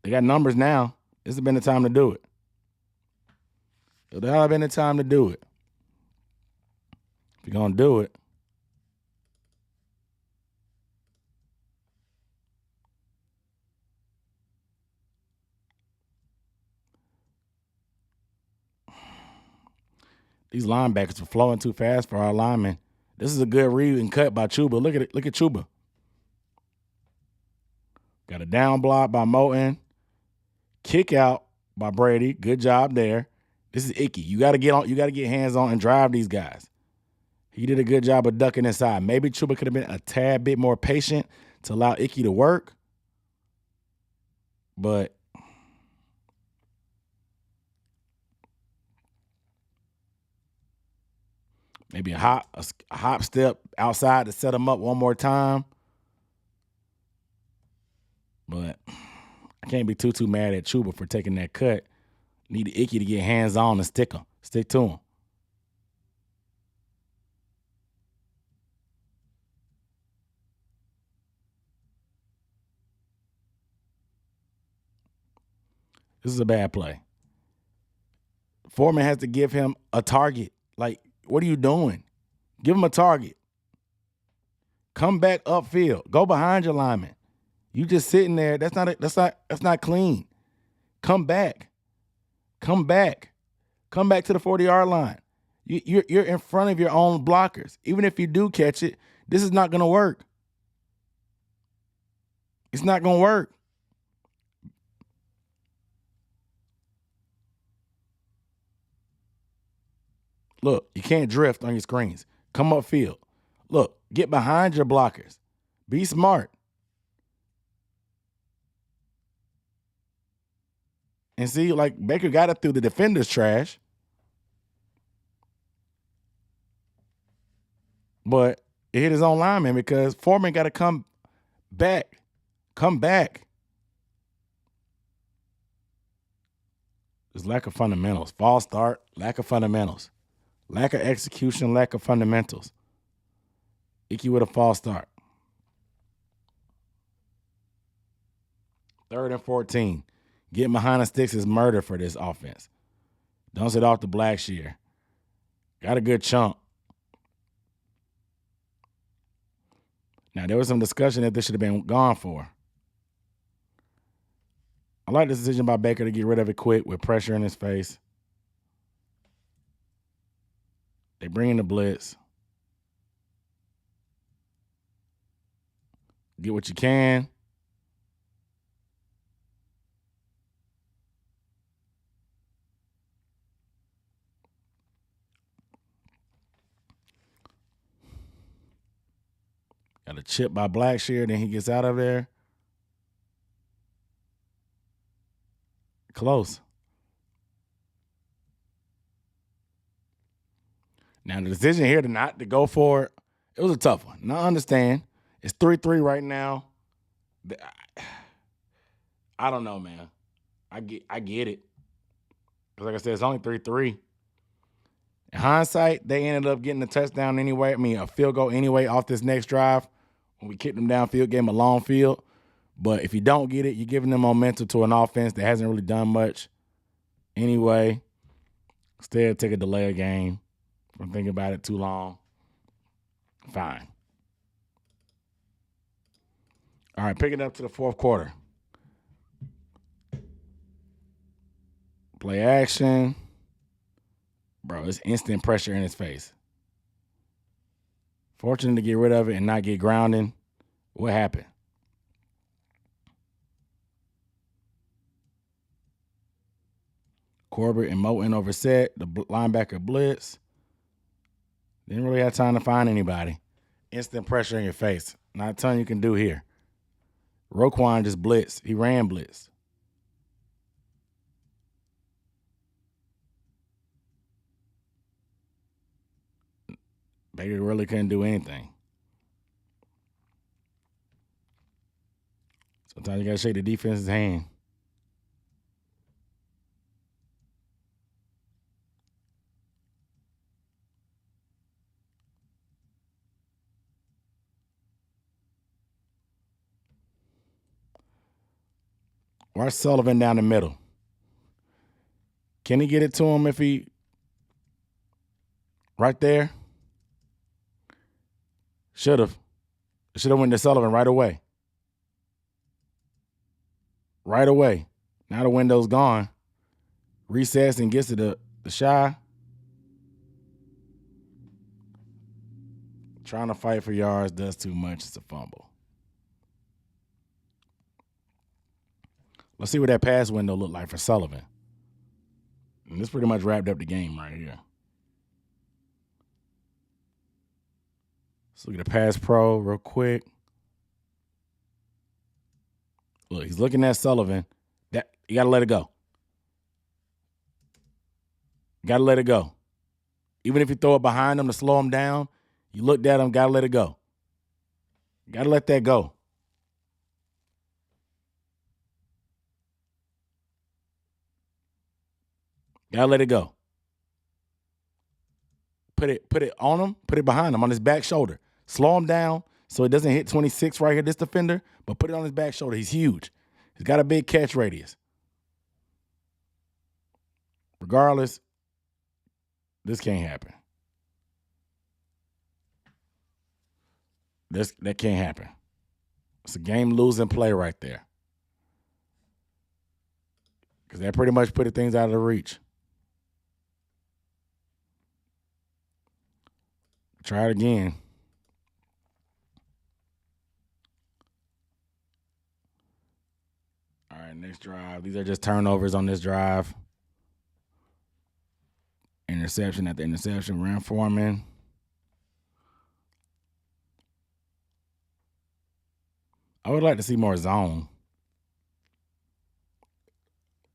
They got numbers now. This has been the time to do it. It would have been the time to do it. If you're going to do it, these linebackers are flowing too fast for our linemen. This is a good read and cut by Chuba. Look at it. Look at Chuba. Got a down block by Moten. Kick out by Brady. Good job there. This is Icky. You got to get on. You got to get hands on and drive these guys. He did a good job of ducking inside. Maybe Chuba could have been a tad bit more patient to allow Icky to work. But maybe a hop step outside to set him up one more time. But I can't be too mad at Chuba for taking that cut. Need Icky to get hands on and stick to him. This is a bad play. Foreman has to give him a target. Like, what are you doing? Give him a target. Come back upfield. Go behind your lineman. You just sitting there. That's not clean. Come back. Come back. Come back to the 40-yard line. You're in front of your own blockers. Even if you do catch it, this is not going to work. It's not going to work. Look, you can't drift on your screens. Come upfield. Look, get behind your blockers. Be smart. And see, like, Baker got it through the defender's trash. But it hit his own lineman because Foreman got to come back. Come back. There's lack of fundamentals. False start, lack of fundamentals. Lack of execution, lack of fundamentals. Icky with a false start. 3rd and 14. Getting behind the sticks is murder for this offense. Dumps it off to Blackshear. Got a good chunk. Now, there was some discussion that this should have been gone for. I like this decision by Baker to get rid of it quick with pressure in his face. They bring in the blitz. Get what you can. Got a chip by Blackshear, then he gets out of there. Close. Now, the decision here to not to go for it was a tough one. Now, I understand. It's 3-3 right now. I don't know, man. I get it. Because like I said, it's only 3-3. In hindsight, they ended up getting a touchdown anyway. I mean, a field goal anyway off this next drive. When we kicked them downfield, gave them a long field. But if you don't get it, you're giving them momentum to an offense that hasn't really done much anyway. Instead, take a delay of game. If I'm thinking about it too long. Fine. All right, pick it up to the fourth quarter. Play action. Bro, it's instant pressure in his face. Fortunate to get rid of it and not get grounding. What happened? Corbett and Moten overset. The linebacker blitz. Didn't really have time to find anybody. Instant pressure in your face. Not a ton you can do here. Roquan just blitzed. He ran blitz. Baker really couldn't do anything. Sometimes you got to shake the defense's hand. Watch Sullivan down the middle. Can he get it to him if he right there? Should have went to Sullivan right away. Right away. Now the window's gone. Resets and gets to the shy. Trying to fight for yards does too much. It's a fumble. Let's see what that pass window looked like for Sullivan. And this pretty much wrapped up the game right here. Let's look at the pass pro real quick. Look, he's looking at Sullivan. That you got to let it go. Got to let it go. Even if you throw it behind him to slow him down, you looked at him, got to let it go. Got to let that go. Got to let it go. Put it on him, put it behind him on his back shoulder. Slow him down so it doesn't hit 26 right here, this defender, but put it on his back shoulder. He's huge. He's got a big catch radius. Regardless, this can't happen. That can't happen. It's a game-losing play right there. Because that pretty much put things out of the reach. Try it again. All right, next drive. These are just turnovers on this drive. Interception at the interception. Ran Foreman. I would like to see more zone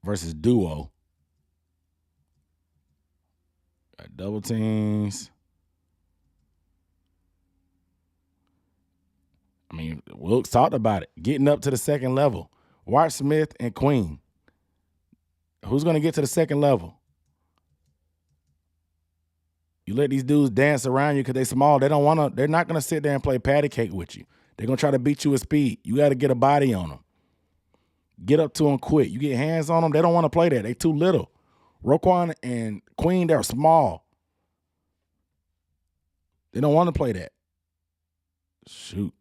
versus duo. Got double teams. I mean, Wilks talked about it. Getting up to the second level. Watch Smith and Queen. Who's going to get to the second level? You let these dudes dance around you because they're small. They're not going to sit there and play patty cake with you. They're going to try to beat you with speed. You got to get a body on them. Get up to them quick. You get hands on them, they don't want to play that. They too little. Roquan and Queen, they're small. They don't want to play that. Shoot.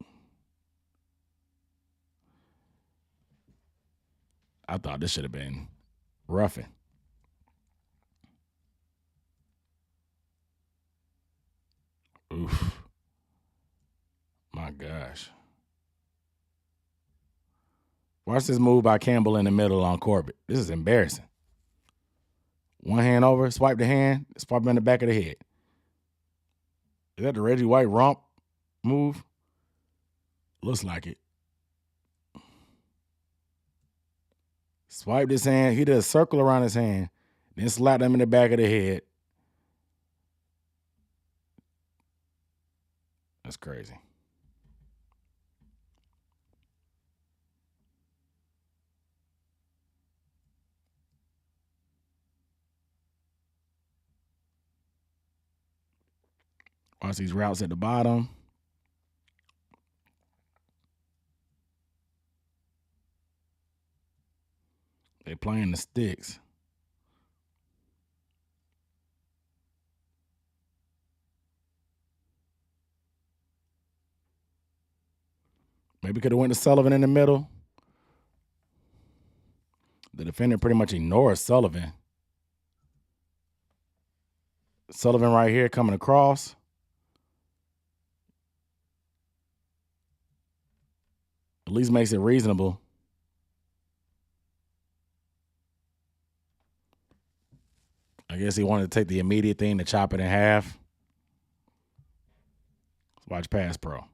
I thought this should have been roughing. Oof. My gosh. Watch this move by Campbell in the middle on Corbett. This is embarrassing. One hand over, swipe the hand, swipe him in the back of the head. Is that the Reggie White romp move? Looks like it. Swipe his hand. He did a circle around his hand, then slapped him in the back of the head. That's crazy. Watch these routes at the bottom. They're playing the sticks. Maybe could have went to Sullivan in the middle. The defender pretty much ignores Sullivan. Sullivan right here coming across. At least makes it reasonable. I guess he wanted to take the immediate thing to chop it in half. Let's watch pass pro.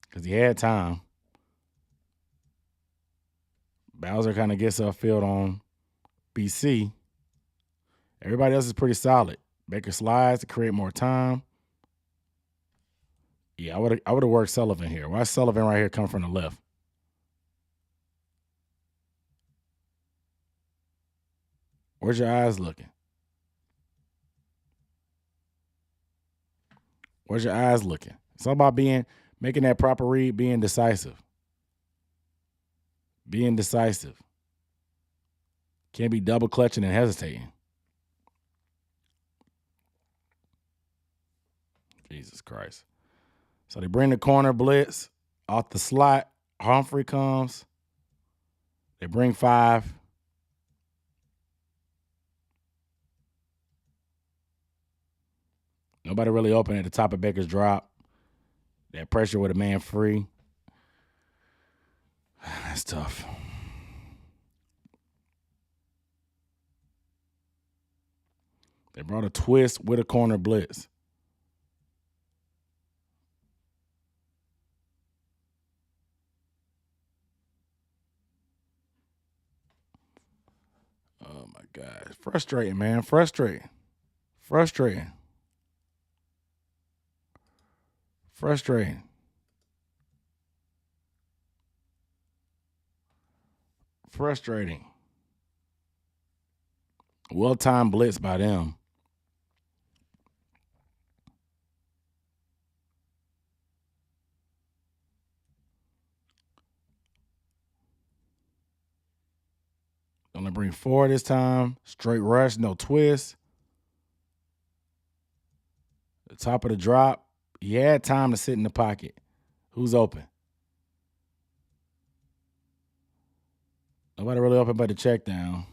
Because he had time. Bowser kind of gets upfield on BC. Everybody else is pretty solid. Baker slides to create more time. Yeah, I would have worked Sullivan here. Why is Sullivan right here come from the left? Where's your eyes looking? Where's your eyes looking? It's all about making that proper read, being decisive. Being decisive. Can't be double clutching and hesitating. Jesus Christ. So they bring the corner blitz off the slot. Humphrey comes. They bring 5. Nobody really open at the top of Baker's drop. That pressure with a man free. That's tough. They brought a twist with a corner blitz. Oh, my God. Frustrating, man. Frustrating. Frustrating. Frustrating. Frustrating. Well-timed blitz by them. Gonna bring 4 this time. Straight rush, no twist. The top of the drop. He had time to sit in the pocket. Who's open? Nobody really open but the check down.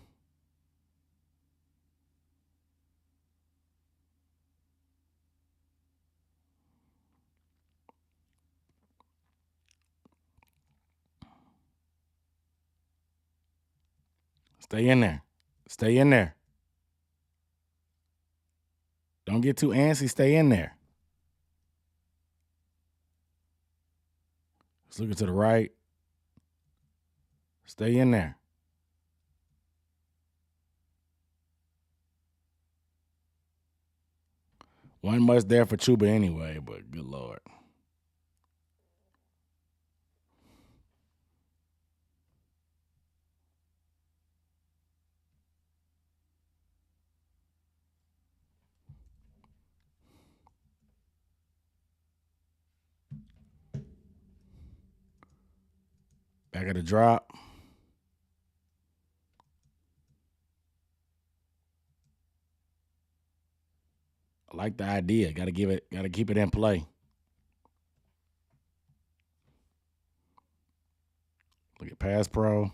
Stay in there. Stay in there. Don't get too antsy. Stay in there. Let's look to the right. Stay in there. Wasn't much there for Chuba anyway, but good Lord. Back of the drop. I like the idea. Got to keep it in play. Look at pass pro.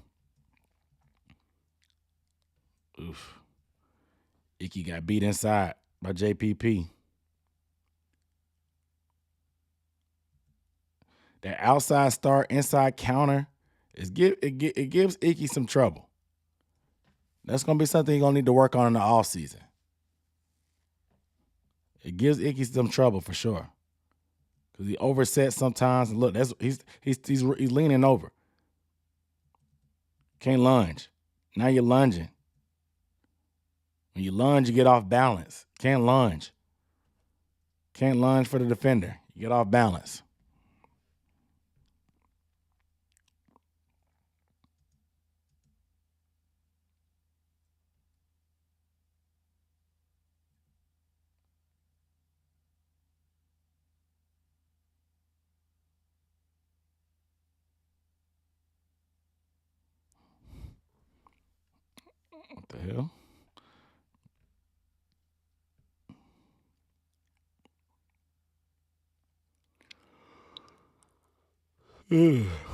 Oof. Icky got beat inside by JPP. That outside start, inside counter It gives Icky some trouble. That's gonna be something you're gonna need to work on in the offseason. It gives Icky some trouble for sure. Because he oversets sometimes. And look, he's leaning over. Can't lunge. Now you're lunging. When you lunge, you get off balance. Can't lunge. Can't lunge for the defender. You get off balance. What the hell?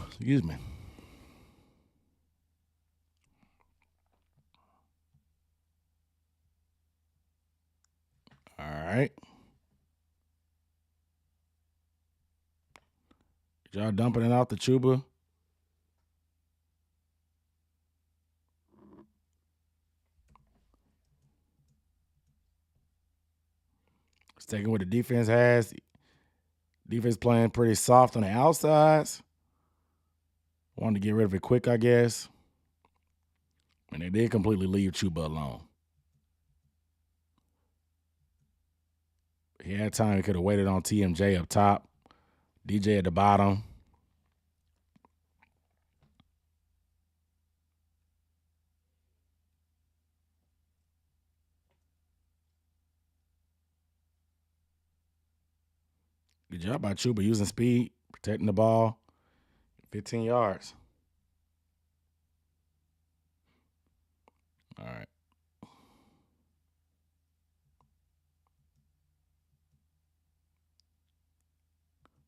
Excuse me. All right. Y'all dumping it out the Chuba. It's taking what the defense has. Defense playing pretty soft on the outsides. Wanted to get rid of it quick, I guess. And they did completely leave Chuba alone. He had time. He could have waited on TMJ up top. DJ at the bottom. Good job by Chuba using speed, protecting the ball. 15 yards. All right.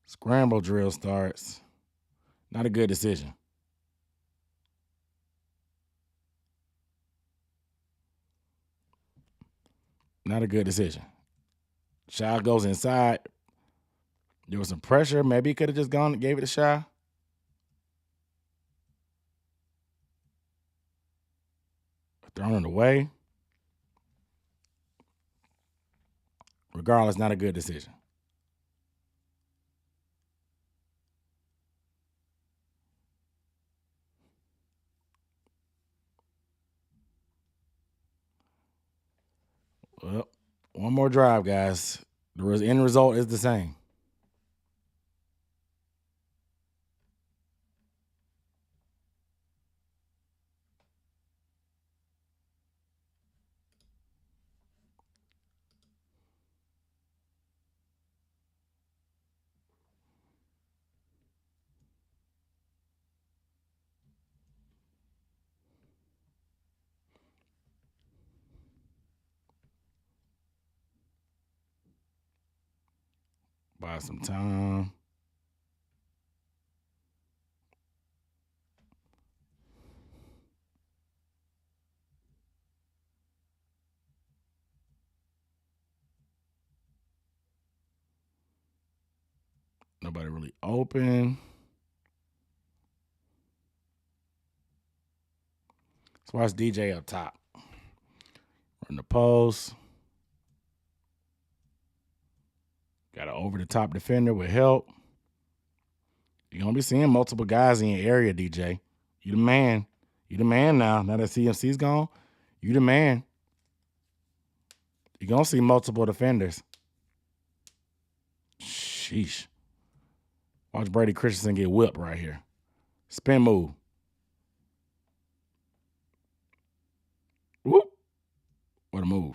Scramble drill starts. Not a good decision. Not a good decision. Shot goes inside. There was some pressure. Maybe he could have just gone and gave it a shot. Thrown it away. Regardless, not a good decision. Well, one more drive, guys. The end result is the same. Buy some time. Nobody really open. Let's watch DJ up top. Run the post. Got an over-the-top defender with help. You're going to be seeing multiple guys in your area, DJ. You the man. You the man now. Now that CMC's gone, you the man. You're going to see multiple defenders. Sheesh. Watch Brady Christensen get whipped right here. Spin move. Whoop. What a move.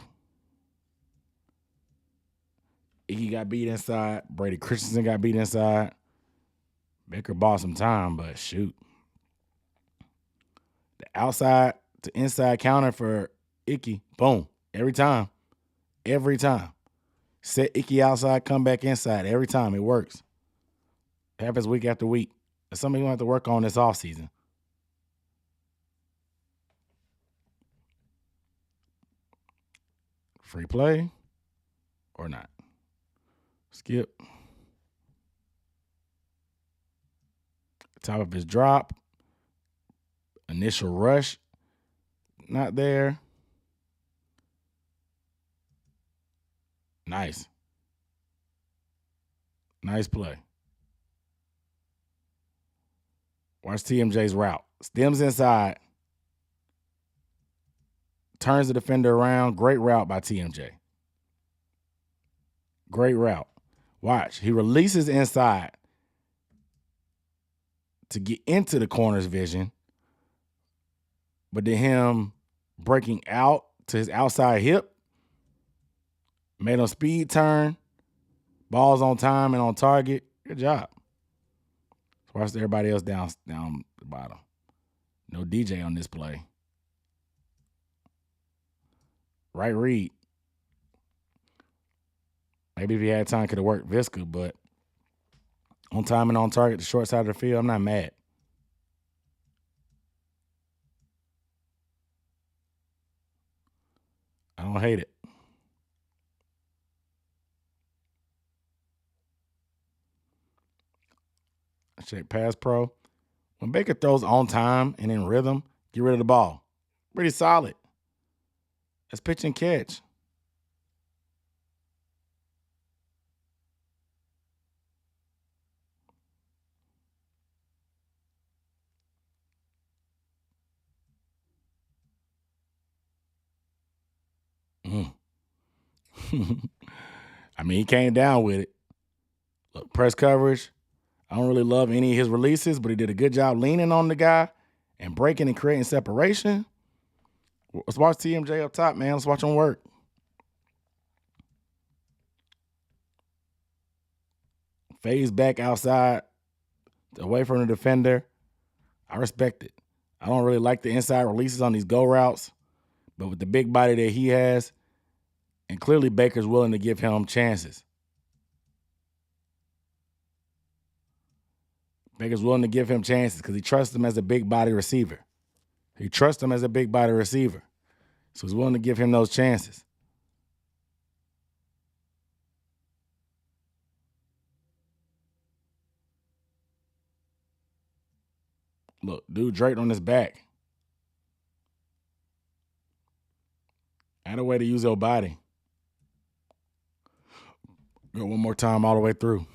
Iggy got beat inside. Brady Christensen got beat inside. Baker bought some time, but shoot. The outside to inside counter for Icky. Boom. Every time. Every time. Set Icky outside, come back inside. Every time. It works. It happens week after week. It's something you have to work on this offseason. Free play or not. Skip. Top of his drop. Initial rush, not there. Nice. Nice play. Watch TMJ's route. Stems inside. Turns the defender around. Great route by TMJ. Great route. Watch. He releases inside to get into the corner's vision. But then him breaking out to his outside hip. Made him speed turn. Ball's on time and on target. Good job. Watch everybody else down the bottom. No DJ on this play. Right read. Maybe if he had time, could have worked Visca, but on time and on target, the short side of the field, I'm not mad. I don't hate it. Check pass pro. When Baker throws on time and in rhythm, get rid of the ball. Pretty solid. That's pitch and catch. I mean, he came down with it. Look, press coverage. I don't really love any of his releases, but he did a good job leaning on the guy and breaking and creating separation. Let's watch TMJ up top, man. Let's watch him work. Fades back outside, away from the defender. I respect it. I don't really like the inside releases on these go routes, but with the big body that he has, and clearly Baker's willing to give him chances. Baker's willing to give him chances because he trusts him as a big body receiver. So he's willing to give him those chances. Look, dude draped on his back. Add a way to use your body. Go one more time all the way through.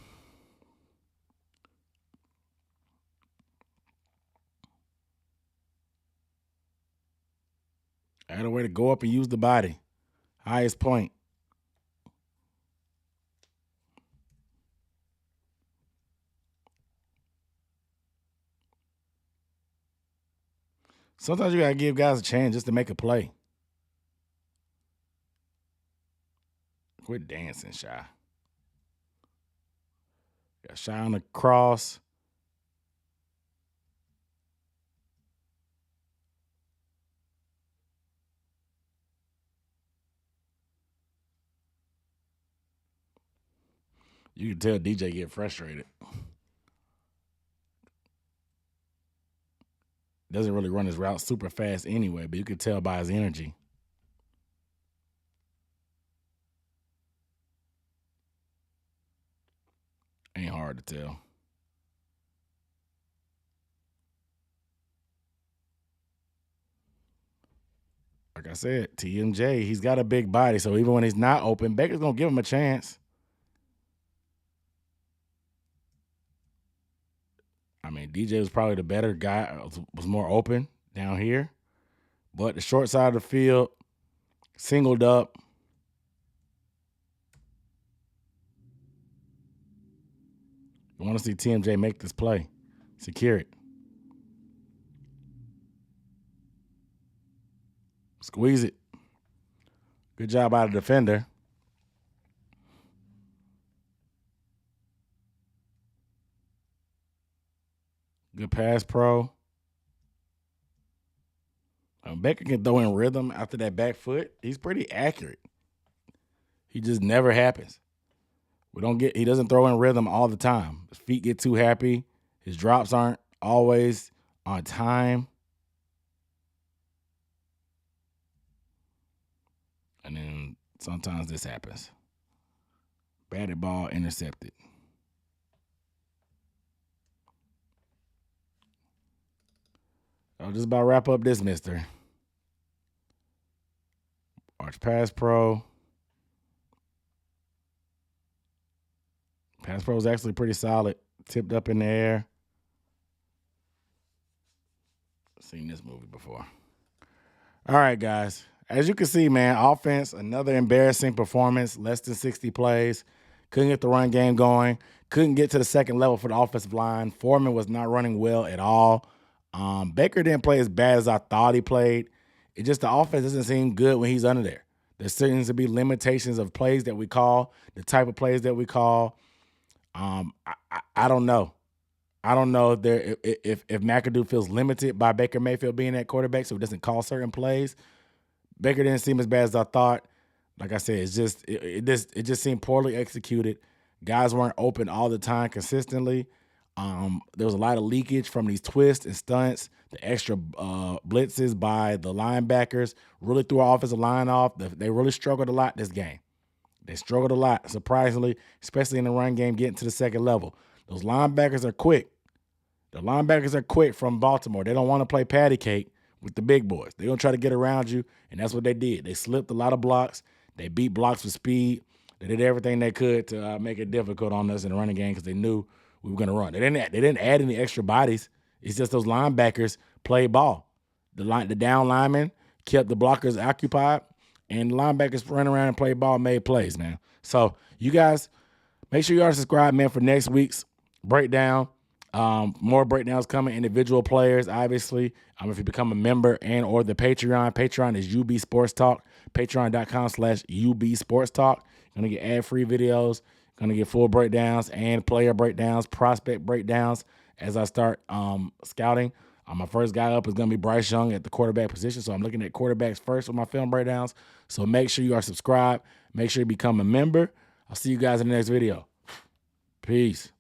Add a way to go up and use the body. Highest point. Sometimes you got to give guys a chance just to make a play. Quit dancing, Shy. Got Shy on the cross. You can tell DJ get frustrated. Doesn't really run his route super fast anyway, but you can tell by his energy. Ain't hard to tell. Like I said, TMJ, he's got a big body, so even when he's not open, Baker's going to give him a chance. I mean, DJ was probably the better guy, was more open down here. But the short side of the field, singled up. You want to see TMJ make this play. Secure it. Squeeze it. Good job out of the defender. Good pass pro. Baker can throw in rhythm after that back foot. He's pretty accurate. He just never happens. He doesn't throw in rhythm all the time. His feet get too happy. His drops aren't always on time. And then sometimes this happens. Batted ball intercepted. I'll just about wrap up this mister. Arch Pass Pro. Pass Pro is actually pretty solid. Tipped up in the air. Seen this movie before. All right, guys. As you can see, man, offense, another embarrassing performance. Less than 60 plays. Couldn't get the run game going. Couldn't get to the second level for the offensive line. Foreman was not running well at all. Baker didn't play as bad as I thought he played. It just the offense doesn't seem good when he's under there. There seems to be limitations of plays that we call, the type of plays that we call. I don't know. I don't know if McAdoo feels limited by Baker Mayfield being that quarterback, so he doesn't call certain plays. Baker didn't seem as bad as I thought. Like I said, it just seemed poorly executed. Guys weren't open all the time consistently. There was a lot of leakage from these twists and stunts, the extra blitzes by the linebackers, really threw our offensive line off. They really struggled a lot this game. They struggled a lot, surprisingly, especially in the run game, getting to the second level. Those linebackers are quick. The linebackers are quick from Baltimore. They don't want to play patty cake with the big boys. They're going to try to get around you, and that's what they did. They slipped a lot of blocks. They beat blocks with speed. They did everything they could to make it difficult on us in the running game because they knew we were going to run. They didn't add any extra bodies. It's just those linebackers played ball. The down linemen kept the blockers occupied, and the linebackers ran around and played ball and made plays, man. So you guys, make sure you are subscribed, man, for next week's breakdown. More breakdowns coming, individual players, obviously. If you become a member and or the Patreon is UB Sports Talk, patreon.com/UB Sports Talk. You're going to get ad-free videos, going to get full breakdowns and player breakdowns, prospect breakdowns as I start scouting. My first guy up is going to be Bryce Young at the quarterback position, so I'm looking at quarterbacks first with my film breakdowns. So make sure you are subscribed. Make sure you become a member. I'll see you guys in the next video. Peace.